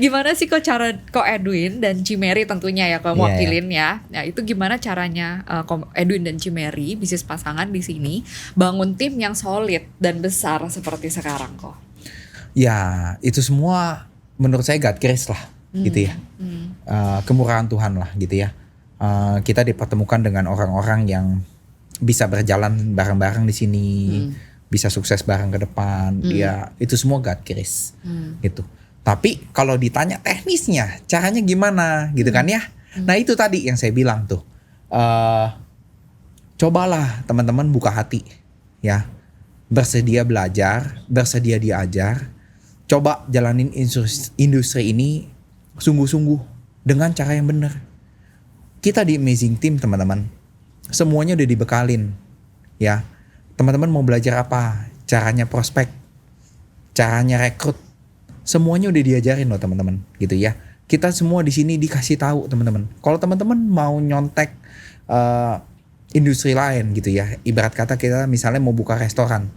Gimana sih kok cara kok Edwin dan Cimeri tentunya ya kok wakilin ya. Nah itu gimana caranya Edwin dan Cimeri bisnis pasangan di sini bangun tim yang solid dan besar seperti sekarang kok? Ya itu semua menurut saya God grace lah gitu ya. Kemurahan Tuhan lah gitu ya. Kita dipertemukan dengan orang-orang yang bisa berjalan bareng-bareng di sini, bisa sukses bareng ke depan. Ya itu semua God grace gitu. Tapi kalau ditanya teknisnya, caranya gimana gitu kan ya. Nah itu tadi yang saya bilang tuh. Cobalah teman-teman buka hati ya. Bersedia belajar, bersedia diajar. Coba jalanin industri ini sungguh-sungguh dengan cara yang benar. Kita di Amazing Team teman-teman, semuanya udah dibekalin ya. Teman-teman mau belajar apa? Caranya prospek, caranya rekrut, semuanya udah diajarin loh teman-teman gitu ya. Kita semua di sini dikasih tahu teman-teman. Kalau teman-teman mau nyontek industri lain gitu ya, ibarat kata kita misalnya mau buka restoran,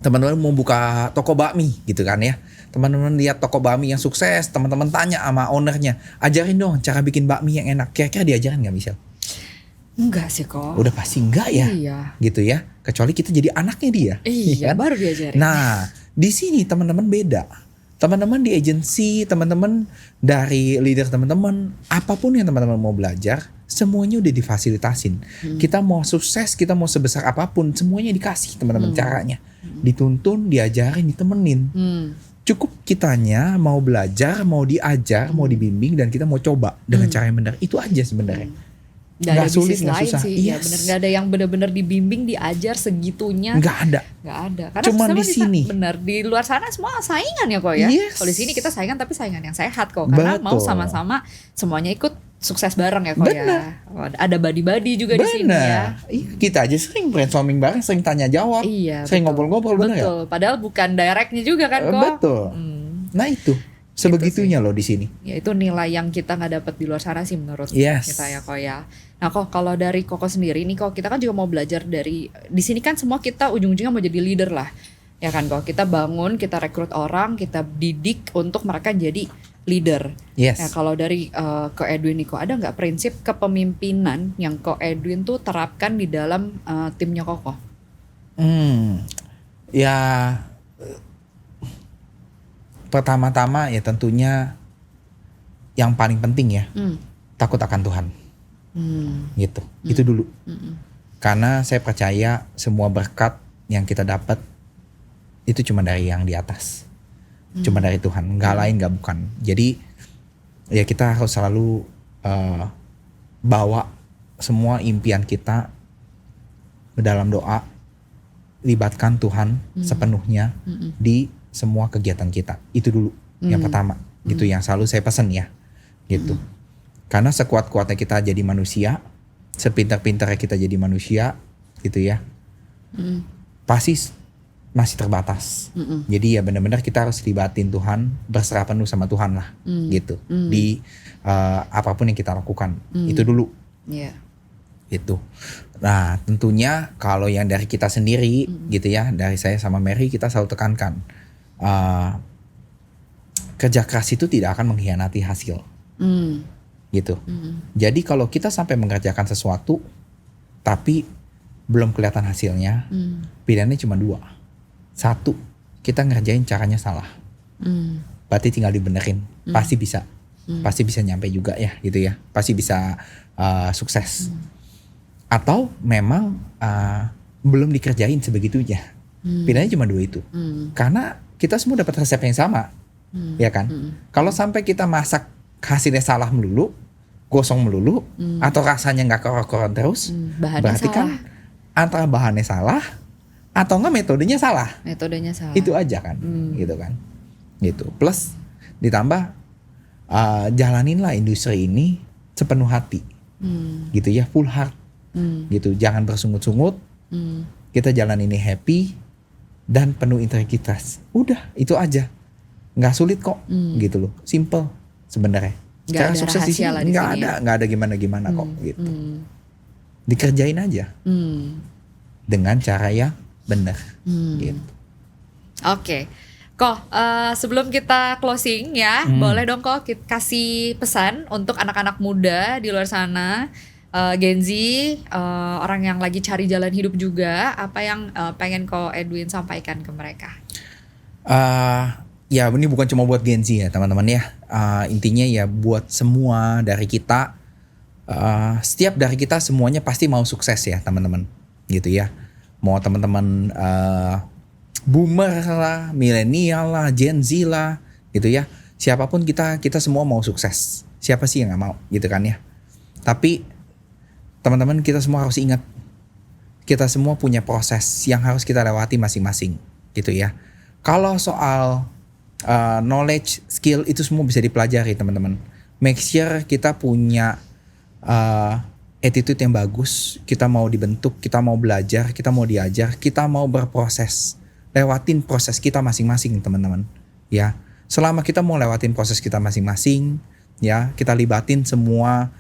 teman-teman mau buka toko bakmi gitu kan ya, teman-teman lihat toko bakmi yang sukses, teman-teman tanya sama ownernya, ajarin dong cara bikin bakmi yang enak. Kira-kira diajarin nggak Michelle? Enggak sih kok. Udah pasti enggak ya. Iya. Gitu ya. Kecuali kita jadi anaknya dia. Iya. Kan? Baru diajarin. Nah di sini teman-teman beda. Teman-teman di agensi, teman-teman dari leader teman-teman, apapun yang teman-teman mau belajar, semuanya udah difasilitasin. Kita mau sukses, kita mau sebesar apapun, semuanya dikasih teman-teman caranya. Dituntun, diajarin, ditemenin. Cukup kitanya mau belajar, mau diajar, mau dibimbing, dan kita mau coba dengan cara yang benar. Itu aja sebenarnya. Gak ada sulit, bisnis lain susah. sih, ya bener. Gak ada yang bener-bener dibimbing, diajar segitunya. Gak ada. Karena cuma di sini. Bener di luar sana semua saingan ya kok ya. Kalau di sini kita saingan tapi saingan yang sehat kok. Karena mau sama-sama semuanya ikut sukses bareng ya kok ya. Ada body-body juga di sini ya. Kita aja sering brainstorming bareng, sering tanya jawab, sering ngobrol-ngobrol bener ya. Betul. Padahal bukan directnya juga kan kok. Betul. Nah itu. Sebegitunya loh di sini. Ya itu nilai yang kita nggak dapat di luar sana sih menurut kita ya kok ya. Nah kok kalau dari Koko sendiri nih kok kita kan juga mau belajar dari di sini kan semua kita ujung-ujungnya mau jadi leader lah ya kan kok. Kita bangun, kita rekrut orang, kita didik untuk mereka jadi leader. Nah kalau dari Ko Edwin nih kok ada nggak prinsip kepemimpinan yang Ko Edwin tuh terapkan di dalam timnya Koko? Ya pertama-tama ya tentunya yang paling penting ya takut akan Tuhan. Gitu. Itu dulu. Karena saya percaya semua berkat yang kita dapat itu cuma dari yang di atas. Cuma dari Tuhan, nggak lain, nggak bukan. Jadi ya kita harus selalu bawa semua impian kita ke dalam doa, libatkan Tuhan sepenuhnya di semua kegiatan kita. Itu dulu yang pertama. Gitu yang selalu saya pesan ya. Gitu. Karena sekuat-kuatnya kita jadi manusia, sepintar-pintarnya kita jadi manusia, gitu ya, pasti masih terbatas. Jadi ya benar-benar kita harus libatin Tuhan, berserah penuh sama Tuhan lah, gitu. Di apapun yang kita lakukan, itu dulu. Gitu. Nah tentunya kalau yang dari kita sendiri, gitu ya, dari saya sama Mary, kita selalu tekankan, kerja keras itu tidak akan mengkhianati hasil. Gitu. Jadi kalau kita sampai mengerjakan sesuatu tapi belum kelihatan hasilnya, pilihannya cuma 2. 1, kita ngerjain caranya salah. Berarti tinggal dibenerin. Pasti bisa. Pasti bisa nyampe juga ya, gitu ya. Pasti bisa sukses. Atau memang belum dikerjain sebegitunya. Pilihannya cuma 2 itu. Karena kita semua dapat resep yang sama. Ya kan? Kalau sampai kita masak hasilnya salah melulu, gosong melulu, atau rasanya nggak korok-korok terus, berarti salah. kan antara bahannya salah atau nggak metodenya salah. Itu aja kan, gitu kan. Gitu. Plus ditambah jalaninlah industri ini sepenuh hati, gitu ya, full heart, gitu. Jangan bersungut-sungut. Kita jalan ini happy dan penuh integritas. Udah, itu aja. Nggak sulit kok, gitu loh. Simple sebenarnya. Cara sukses di sini nggak ada gimana-gimana kok, gitu. Dikerjain aja dengan cara yang benar, gitu. Oke. Kok sebelum kita closing ya, boleh dong kok kasih pesan untuk anak-anak muda di luar sana, Gen Z, orang yang lagi cari jalan hidup juga, apa yang pengen kok Edwin sampaikan ke mereka? Ya ini bukan cuma buat Gen Z ya teman-teman ya. Intinya ya buat semua dari kita. Setiap dari kita semuanya pasti mau sukses ya teman-teman. Gitu ya. Mau teman-teman boomer lah, milenial lah, Gen Z lah. Gitu ya. Siapapun kita semua mau sukses. Siapa sih yang gak mau gitu kan ya. Tapi teman-teman kita semua harus ingat. Kita semua punya proses yang harus kita lewati masing-masing. Gitu ya. Kalau soal knowledge, skill itu semua bisa dipelajari teman-teman. Make sure kita punya attitude yang bagus. Kita mau dibentuk, kita mau belajar, kita mau diajar, kita mau berproses. Lewatin proses kita masing-masing teman-teman. Ya, selama kita mau lewatin proses kita masing-masing, ya kita libatin semua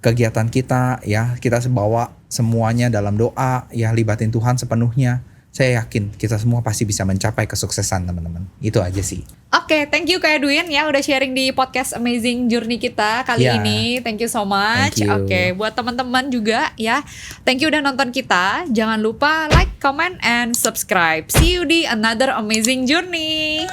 kegiatan kita, ya kita bawa semuanya dalam doa, ya libatin Tuhan sepenuhnya. Saya yakin kita semua pasti bisa mencapai kesuksesan teman-teman. Itu aja sih. Oke, thank you Kak Edwin ya udah sharing di podcast Amazing Journey kita kali ini. Thank you so much. Oke, buat teman-teman juga ya. Thank you udah nonton kita. Jangan lupa like, comment, and subscribe. See you di another Amazing Journey.